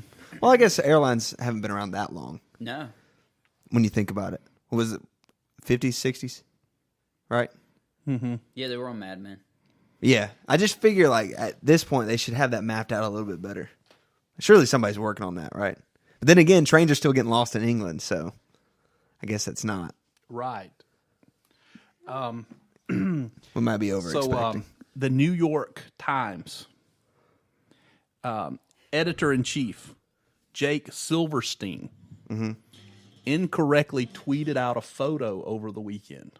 airlines haven't been around that long. No. When you think about it. What was it 50s, 60s? Right? Mm-hmm. Yeah, they were on Mad Men. Yeah. I just figure like at this point they should have that mapped out a little bit better. Surely somebody's working on that, right? But then again, trains are still getting lost in England, so I guess that's not. Right. We might be over expecting. So the New York Times editor-in-chief, Jake Silverstein, incorrectly tweeted out a photo over the weekend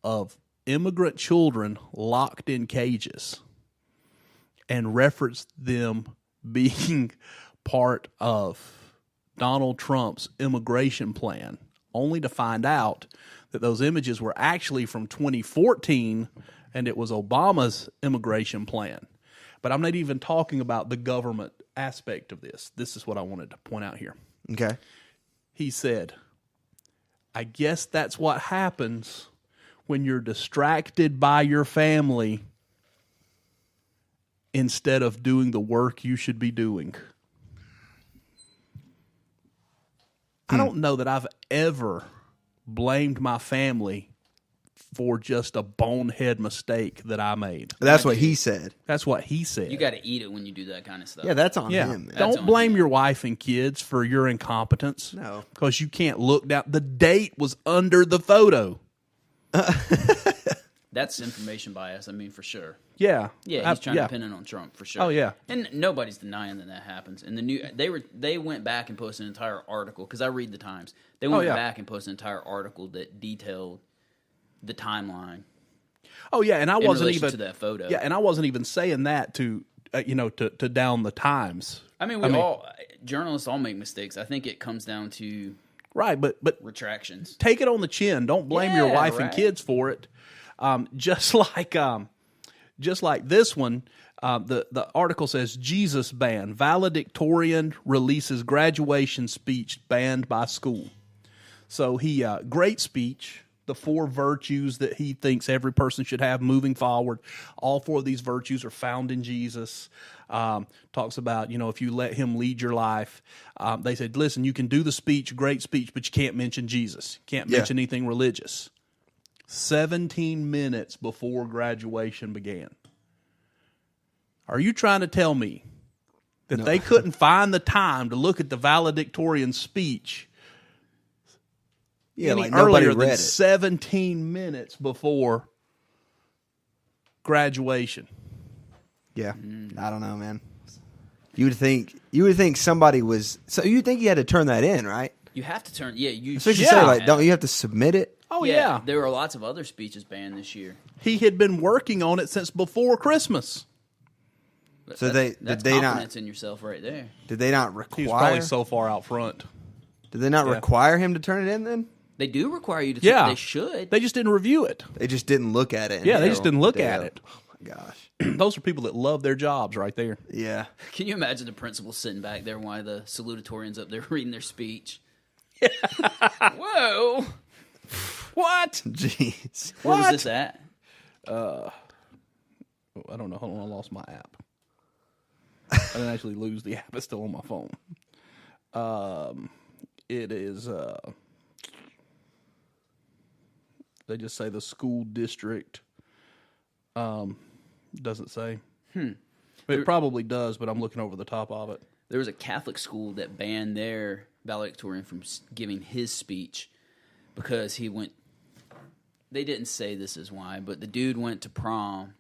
of immigrant children locked in cages and referenced them being part of Donald Trump's immigration plan, only to find out that those images were actually from 2014 and it was Obama's immigration plan. But I'm not even talking about the government aspect of this. This is what I wanted to point out here. Okay. He said, I guess that's what happens when you're distracted by your family instead of doing the work you should be doing. I don't know that I've ever blamed my family for just a bonehead mistake that I made. That's what he said. That's what he said. You got to eat it when you do that kind of stuff. Yeah, that's on Yeah. him. Man. Don't on blame him. your wife and kids for your incompetence. No. Because you can't look down. The date was under the photo. That's information bias, I mean, for sure. Yeah. Yeah, he's trying to pin it on Trump, for sure. Oh, yeah. And nobody's denying that happens. And they went back and posted an entire article, because I read the Times. They went back and posted an entire article that detailed the timeline. Oh yeah, and I in wasn't relation even to that photo. Yeah, and I wasn't even saying that to to down the Times. I mean, all journalists all make mistakes. I think it comes down to Right, but retractions. take it on the chin. Don't blame your Yeah, wife and right. kids for it. Just like this one, the article says Jesus ban. Valedictorian releases graduation speech banned by school. So he great speech. The 4 virtues that he thinks every person should have moving forward. All 4 of these virtues are found in Jesus. Talks about, if you let him lead your life. They said, listen, you can do the speech, great speech, but you can't mention Jesus. Can't mention anything religious. 17 minutes before graduation began. Are you trying to tell me that they couldn't find the time to look at the valedictorian speech any earlier than 17 minutes before graduation? Yeah, I don't know, man. You would think somebody was. So you think you had to turn that in, right? You have to turn. Yeah, you. So you say, don't you have to submit it? Oh yeah. There were lots of other speeches banned this year. He had been working on it since before Christmas. So that's did they confidence in yourself right there. Did they not require? He was probably so far out front. Did they not require him to turn it in then? They do require you to. Yeah, they should. They just didn't review it. They just didn't look at it. Yeah, they just didn't look at it. Oh my gosh, those are people that love their jobs, right there. Yeah. Can you imagine the principal sitting back there while the salutatorians up there reading their speech? Whoa! What? Jeez. Where was this at? I don't know. Hold on, I lost my app. I didn't actually lose the app. It's still on my phone. It is. They just say the school district. Doesn't say. It probably does, but I'm looking over the top of it. There was a Catholic school that banned their valedictorian from giving his speech because he went. They didn't say this is why, but the dude went to prom.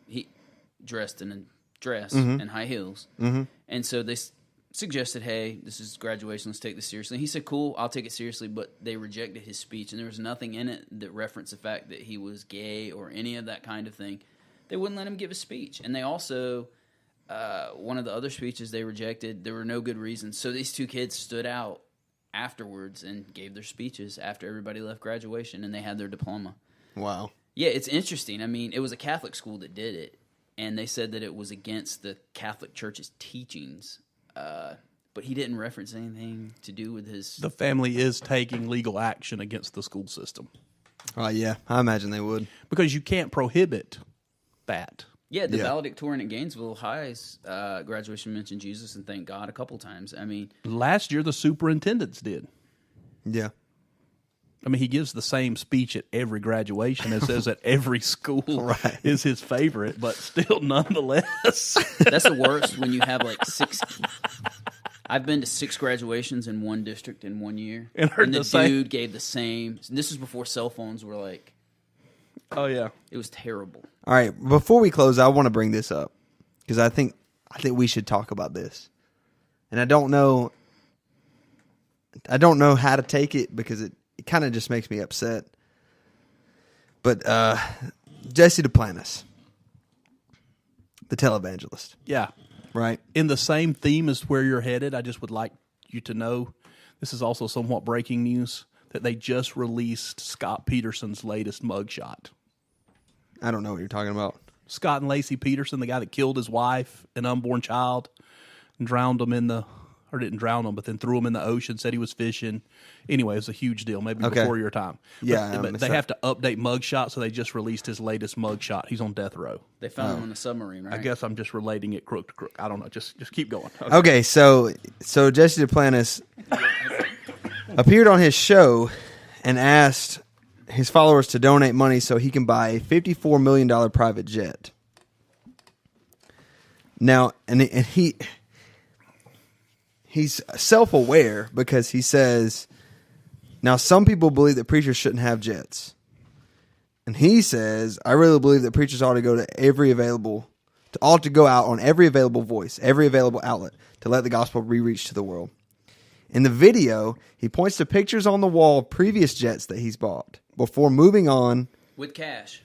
He dressed in a dress and high heels, and so they suggested, "Hey, this is graduation. Let's take this seriously." And he said, "Cool, I'll take it seriously." But they rejected his speech, and there was nothing in it that referenced the fact that he was gay or any of that kind of thing. They wouldn't let him give a speech, and they also. One of the other speeches they rejected, there were no good reasons. So these 2 kids stood out afterwards and gave their speeches after everybody left graduation, and they had their diploma. Wow. Yeah, it's interesting. I mean, it was a Catholic school that did it, and they said that it was against the Catholic Church's teachings, but he didn't reference anything to do with his... The family is taking legal action against the school system. Yeah, I imagine they would. Because you can't prohibit that. Yeah, the valedictorian at Gainesville High's graduation mentioned Jesus and thank God a couple times. I mean... Last year, the superintendents did. Yeah. I mean, he gives the same speech at every graduation and says that every school is his favorite, but still, nonetheless. That's the worst when you have like 6... I've been to 6 graduations in one district in 1 year. And the dude gave the same... This was before cell phones were like... Oh, yeah. It was terrible. All right, before we close, I want to bring this up because I think we should talk about this, and I don't know how to take it because it kind of just makes me upset. But Jesse Duplantis, the televangelist, right, in the same theme as where you're headed. I just would like you to know this is also somewhat breaking news that they just released Scott Peterson's latest mugshot. I don't know what you're talking about. Scott and Lacey Peterson, the guy that killed his wife and unborn child and didn't drown him, but then threw him in the ocean, said he was fishing. Anyway, it was a huge deal, maybe before your time. Yeah, but they have to update mugshot, so they just released his latest mugshot. He's on death row. They found him in a submarine, right? I guess I'm just relating it crook to crook. I don't know. Just keep going. Okay, so Jesse Duplantis appeared on his show and asked his followers to donate money so he can buy a $54 million private jet. Now, and he's self-aware because he says, now some people believe that preachers shouldn't have jets. And he says, I really believe that preachers ought to go out on every available voice, every available outlet to let the gospel be reached to the world. In the video, he points to pictures on the wall of previous jets that he's bought before moving on with cash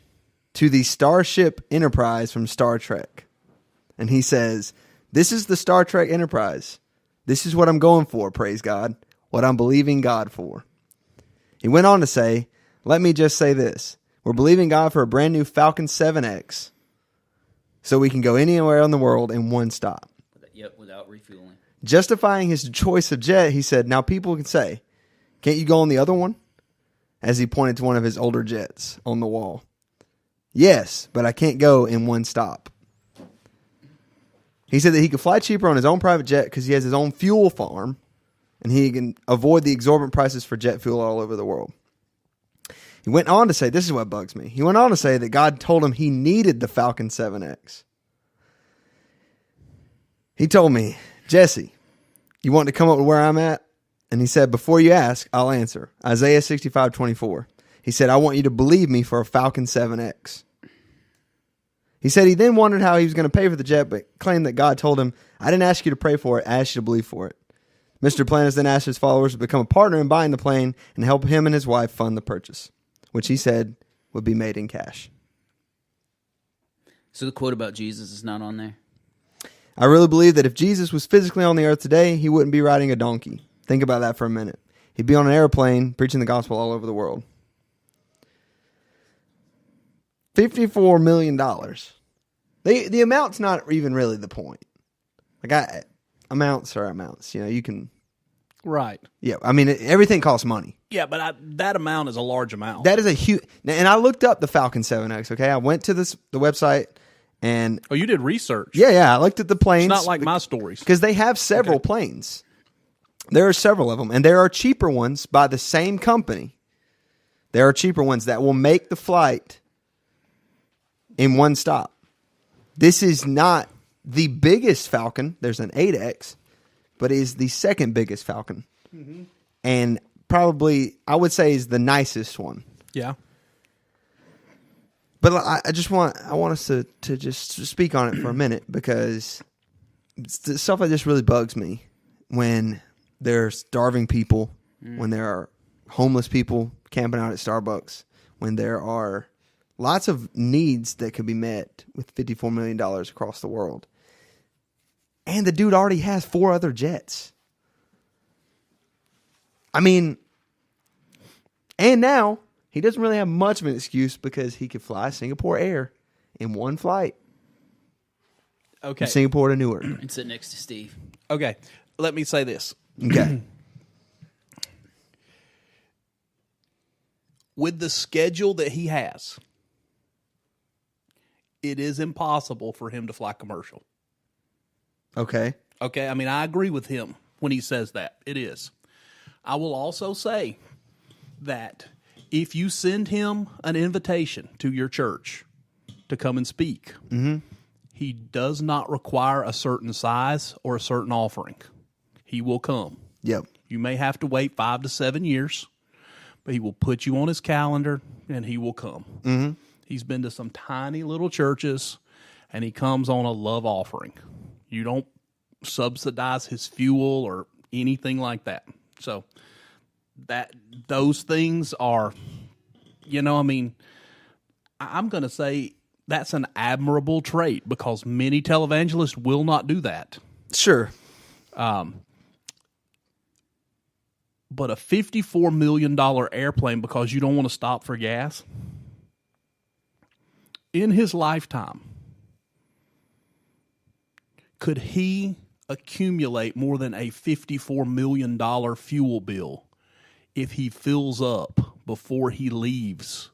to the Starship Enterprise from Star Trek. And he says, this is the Star Trek Enterprise. This is what I'm going for, praise God, what I'm believing God for. He went on to say, let me just say this. We're believing God for a brand new Falcon 7X so we can go anywhere in the world in one stop. Yep, without refueling. Justifying his choice of jet, he said, now people can say, Can't you go on the other one? As he pointed to one of his older jets on the wall. Yes, but I can't go in one stop. He said that he could fly cheaper on his own private jet because he has his own fuel farm and he can avoid the exorbitant prices for jet fuel all over the world. He went on to say, this is what bugs me. He went on to say that God told him he needed the Falcon 7X. He told me, Jesse, you want to come up with where I'm at? And he said, before you ask, I'll answer. Isaiah 65:24. He said, I want you to believe me for a Falcon 7X. He said he then wondered how he was going to pay for the jet, but claimed that God told him, I didn't ask you to pray for it, I asked you to believe for it. Mr. Planas then asked his followers to become a partner in buying the plane and help him and his wife fund the purchase, which he said would be made in cash. So the quote about Jesus is not on there? I really believe that if Jesus was physically on the earth today, he wouldn't be riding a donkey. Think about that for a minute. He'd be on an airplane preaching the gospel all over the world. $54 million. The amount's not even really the point. Amounts are amounts. You know, you can... Right. Yeah, I mean, everything costs money. Yeah, but that amount is a large amount. That is a huge... And I looked up the Falcon 7X, okay? I went to the website and... Oh, you did research? Yeah, I looked at the planes. It's not like my stories. Because they have several planes. There are several of them. And there are cheaper ones by the same company. There are cheaper ones that will make the flight in one stop. This is not the biggest Falcon. There's an 8X, but it is the second biggest Falcon. Mm-hmm. And probably, I would say, is the nicest one. Yeah. But I want us to just speak on it for a minute, because stuff like this really bugs me when there are starving people, when there are homeless people camping out at Starbucks, when there are lots of needs that could be met with $54 million across the world. And the dude already has 4 other jets. I mean, and now he doesn't really have much of an excuse because he could fly Singapore Air in one flight. Okay. From Singapore to Newark. And sit next to Steve. Okay. Let me say this. Okay. With the schedule that he has, it is impossible for him to fly commercial. Okay. Okay, I mean, I agree with him when he says that. It is. I will also say that if you send him an invitation to your church to come and speak, he does not require a certain size or a certain offering. He will come. Yep. You may have to wait 5 to 7 years, but he will put you on his calendar and he will come. Mm-hmm. He's been to some tiny little churches and he comes on a love offering. You don't subsidize his fuel or anything like that. So those things are, I mean, I'm going to say that's an admirable trait because many televangelists will not do that. Sure. But a $54 million airplane because you don't want to stop for gas, in his lifetime, could he accumulate more than a $54 million fuel bill if he fills up before he leaves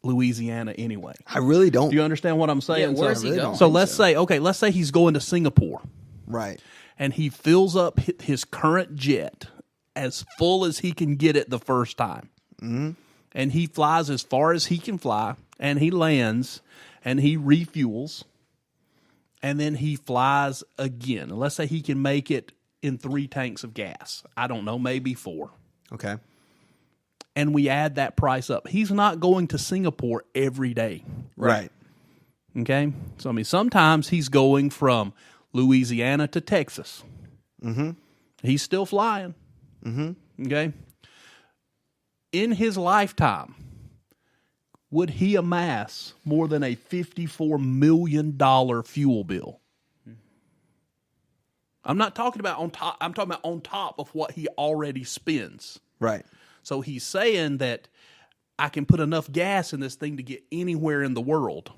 Louisiana anyway? I really don't. Do you understand what I'm saying? Yeah, where's he going? So let's say he's going to Singapore. Right. And he fills up his current jet as full as he can get it the first time. Mm-hmm. And he flies as far as he can fly, and he lands, and he refuels, and then he flies again. Let's say he can make it in 3 tanks of gas. I don't know, maybe 4. Okay. And we add that price up. He's not going to Singapore every day. Right. Okay? So, I mean, sometimes he's going from Louisiana to Texas. Mm-hmm. He's still flying. Mm-hmm. Okay? In his lifetime, would he amass more than a $54 million fuel bill? I'm not talking about on top. I'm talking about on top of what he already spends. Right. So he's saying that I can put enough gas in this thing to get anywhere in the world.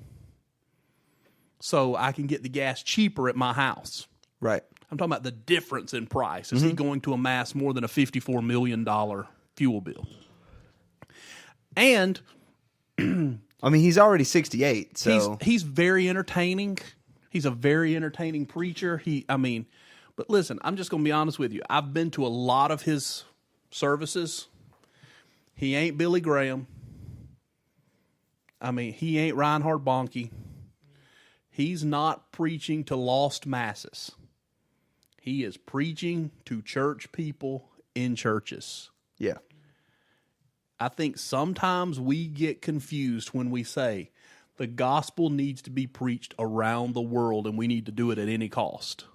So I can get the gas cheaper at my house. Right. I'm talking about the difference in price. Is he going to amass more than a $54 million fuel bill? And I mean, he's already 68, so he's very entertaining. He's a very entertaining preacher. But listen, I'm just going to be honest with you. I've been to a lot of his services. He ain't Billy Graham. He ain't Reinhard Bonnke. He's not preaching to lost masses. He is preaching to church people in churches. yeah. I think sometimes we get confused when we say the gospel needs to be preached around the world and we need to do it at any cost.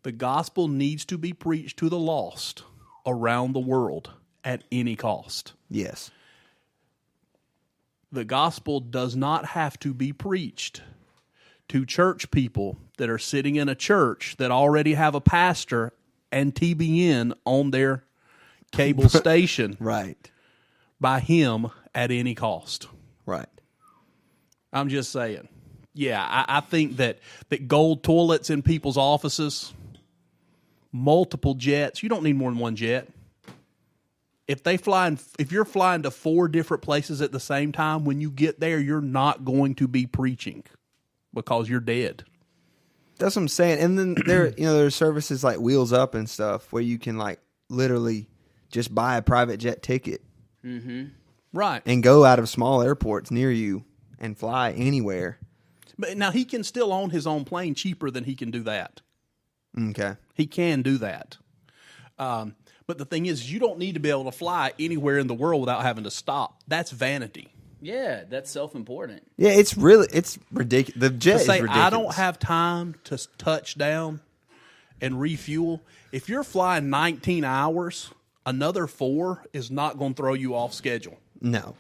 The gospel needs to be preached to the lost around the world at any cost. Yes. The gospel does not have to be preached to church people that are sitting in a church that already have a pastor and TBN on their cable station Right. by him at any cost. Right. I'm just saying. Yeah, I think that gold toilets in people's offices, multiple jets, you don't need more than one jet. If you're flying to 4 different places at the same time, when you get there, you're not going to be preaching because you're dead. That's what I'm saying. And then there's services like Wheels Up and stuff where you can like literally just buy a private jet ticket. Right. And go out of small airports near you and fly anywhere. But now he can still own his own plane cheaper than he can do that. Okay. He can do that. But the thing is, you don't need to be able to fly anywhere in the world without having to stop. That's vanity. Yeah, that's self-important. Yeah, it's ridiculous. The jet is Say, ridiculous. I don't have time to touch down and refuel. If you're flying 19 hours, another 4 is not going to throw you off schedule. No.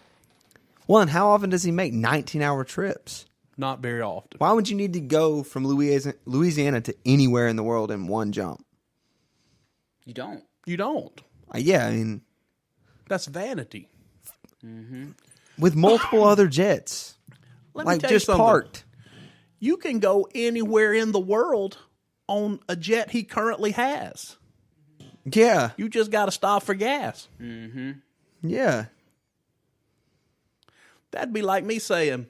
Well, and how often does he make 19-hour trips? Not very often. Why would you need to go from Louisiana to anywhere in the world in one jump? You don't. You don't. Yeah, I mean, That's vanity. with multiple other jets, Let me like tell you just something. parked. You can go anywhere in the world on a jet he currently has. Yeah, You just got to stop for gas. yeah. That'd be like me saying,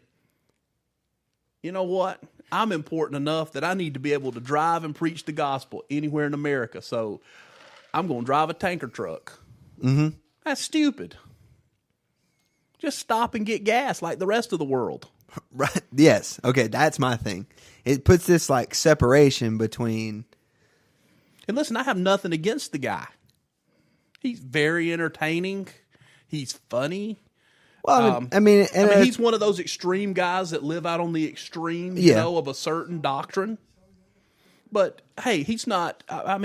you know what? I'm important enough that I need to be able to drive and preach the gospel anywhere in America. So I'm going to drive a tanker truck. That's stupid. Just stop and get gas like the rest of the world. Right. Yes. Okay, that's my thing. It puts this like separation between. And listen, I have nothing against the guy. He's very entertaining. He's funny. Well, I mean, he's one of those extreme guys that live out on the extreme, of a certain doctrine. But hey, he's not. I'm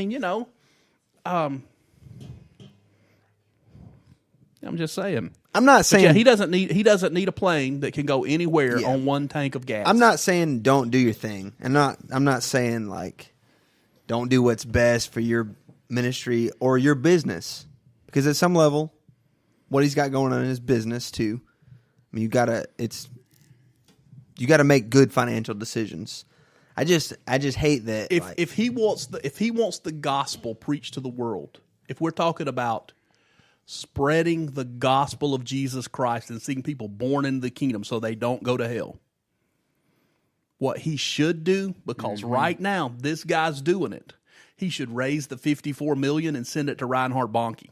just saying. I'm not saying he doesn't need a plane that can go anywhere on one tank of gas. I'm not saying don't do your thing. I'm not saying like don't do what's best for your ministry or your business, because at some level, what he's got going on in his business too. I mean, you gotta make good financial decisions. I just hate that. If he wants the gospel preached to the world, if we're talking about spreading the gospel of Jesus Christ and seeing people born into the kingdom so they don't go to hell, what he should do, because right now this guy's doing it, he should raise the $54 million and send it to Reinhard Bonnke.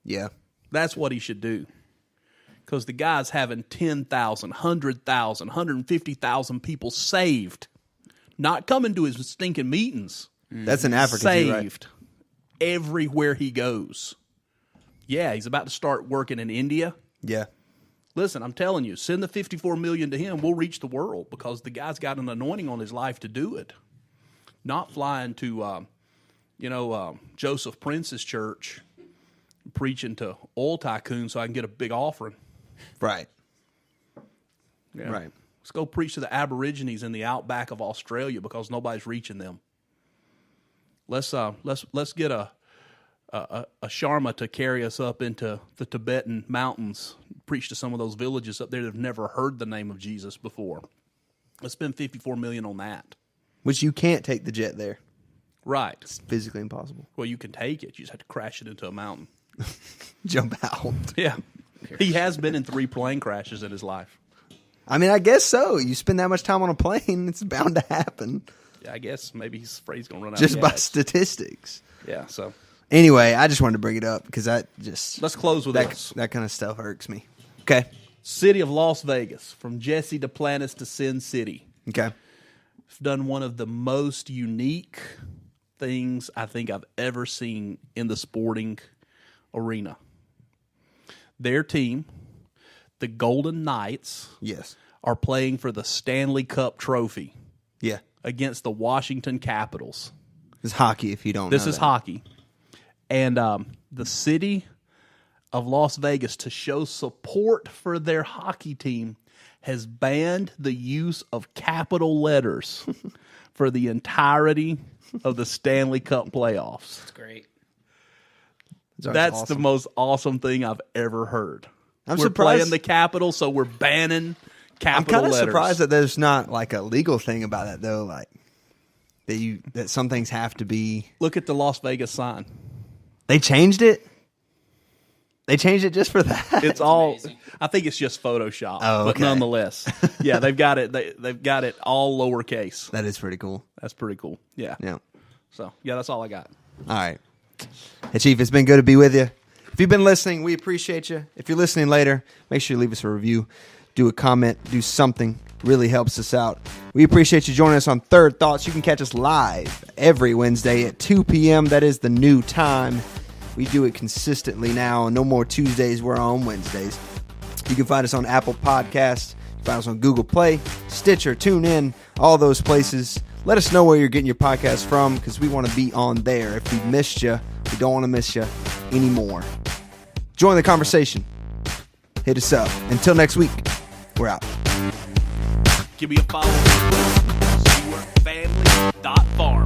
Yeah. That's what he should do. Because the guy's having 10,000, 100,000, 150,000 people saved. Not coming to his stinking meetings. That's in Africa saved too, right? Everywhere he goes. Yeah, he's about to start working in India. Yeah. Listen, I'm telling you, send the $54 million to him. We'll reach the world because the guy's got an anointing on his life to do it. Not flying to, Joseph Prince's church, preaching to oil tycoons so I can get a big offering. Right. Yeah. Right. Let's go preach to the Aborigines in the outback of Australia because nobody's reaching them. Let's get a Sharma to carry us up into the Tibetan mountains, preach to some of those villages up there that have never heard the name of Jesus before. Let's spend $54 million on that. Which you can't take the jet there. Right. It's physically impossible. Well, you can take it. You just have to crash it into a mountain. Jump out. Yeah. He has been in 3 plane crashes in his life. I mean, I guess so. You spend that much time on a plane, it's bound to happen. Yeah, I guess maybe he's afraid he's going to run out Just of by gas. statistics. Yeah, so. Anyway, I just wanted to bring it up because that just... Let's close with this. That kind of stuff irks me. Okay. City of Las Vegas, from Jesse Duplantis to Sin City. Okay. I've done one of the most unique things I think I've ever seen in the sporting arena. Their team, the Golden Knights, Yes. are playing for the Stanley Cup trophy Yeah. against the Washington Capitals. It's hockey if you don't know This is that. hockey. And the city of Las Vegas, to show support for their hockey team, has banned the use of capital letters for the entirety of the Stanley Cup playoffs. That's great. That's awesome. the most awesome thing I've ever heard. I'm we're surprised- playing the Capitals, so we're banning I'm capital kind of letters. surprised that there's not like a legal thing about that though, like that some things have to be. Look at the Las Vegas sign. They changed it. They changed it just for that. It's all. amazing. I think it's just Photoshop, Oh, but okay. nonetheless, yeah, they've got it. They've got it all lowercase. That is pretty cool. That's pretty cool. Yeah. Yeah. So yeah, that's all I got. All right. Hey, Chief, it's been good to be with you. If you've been listening, we appreciate you. If you're listening later, make sure you leave us a review, do a comment, do something. Really helps us out. We appreciate you joining us on Third Thoughts. You can catch us live every Wednesday at 2 p.m. That is the new time. We do it consistently now. No more Tuesdays. We're on Wednesdays. You can find us on Apple Podcasts. You can find us on Google Play, Stitcher, TuneIn, all those places. Let us know where you're getting your podcast from because we want to be on there. If we missed you, we don't want to miss you anymore. Join the conversation. Hit us up. Until next week, we're out. Give me a follow. SeaWorkFamily.farm.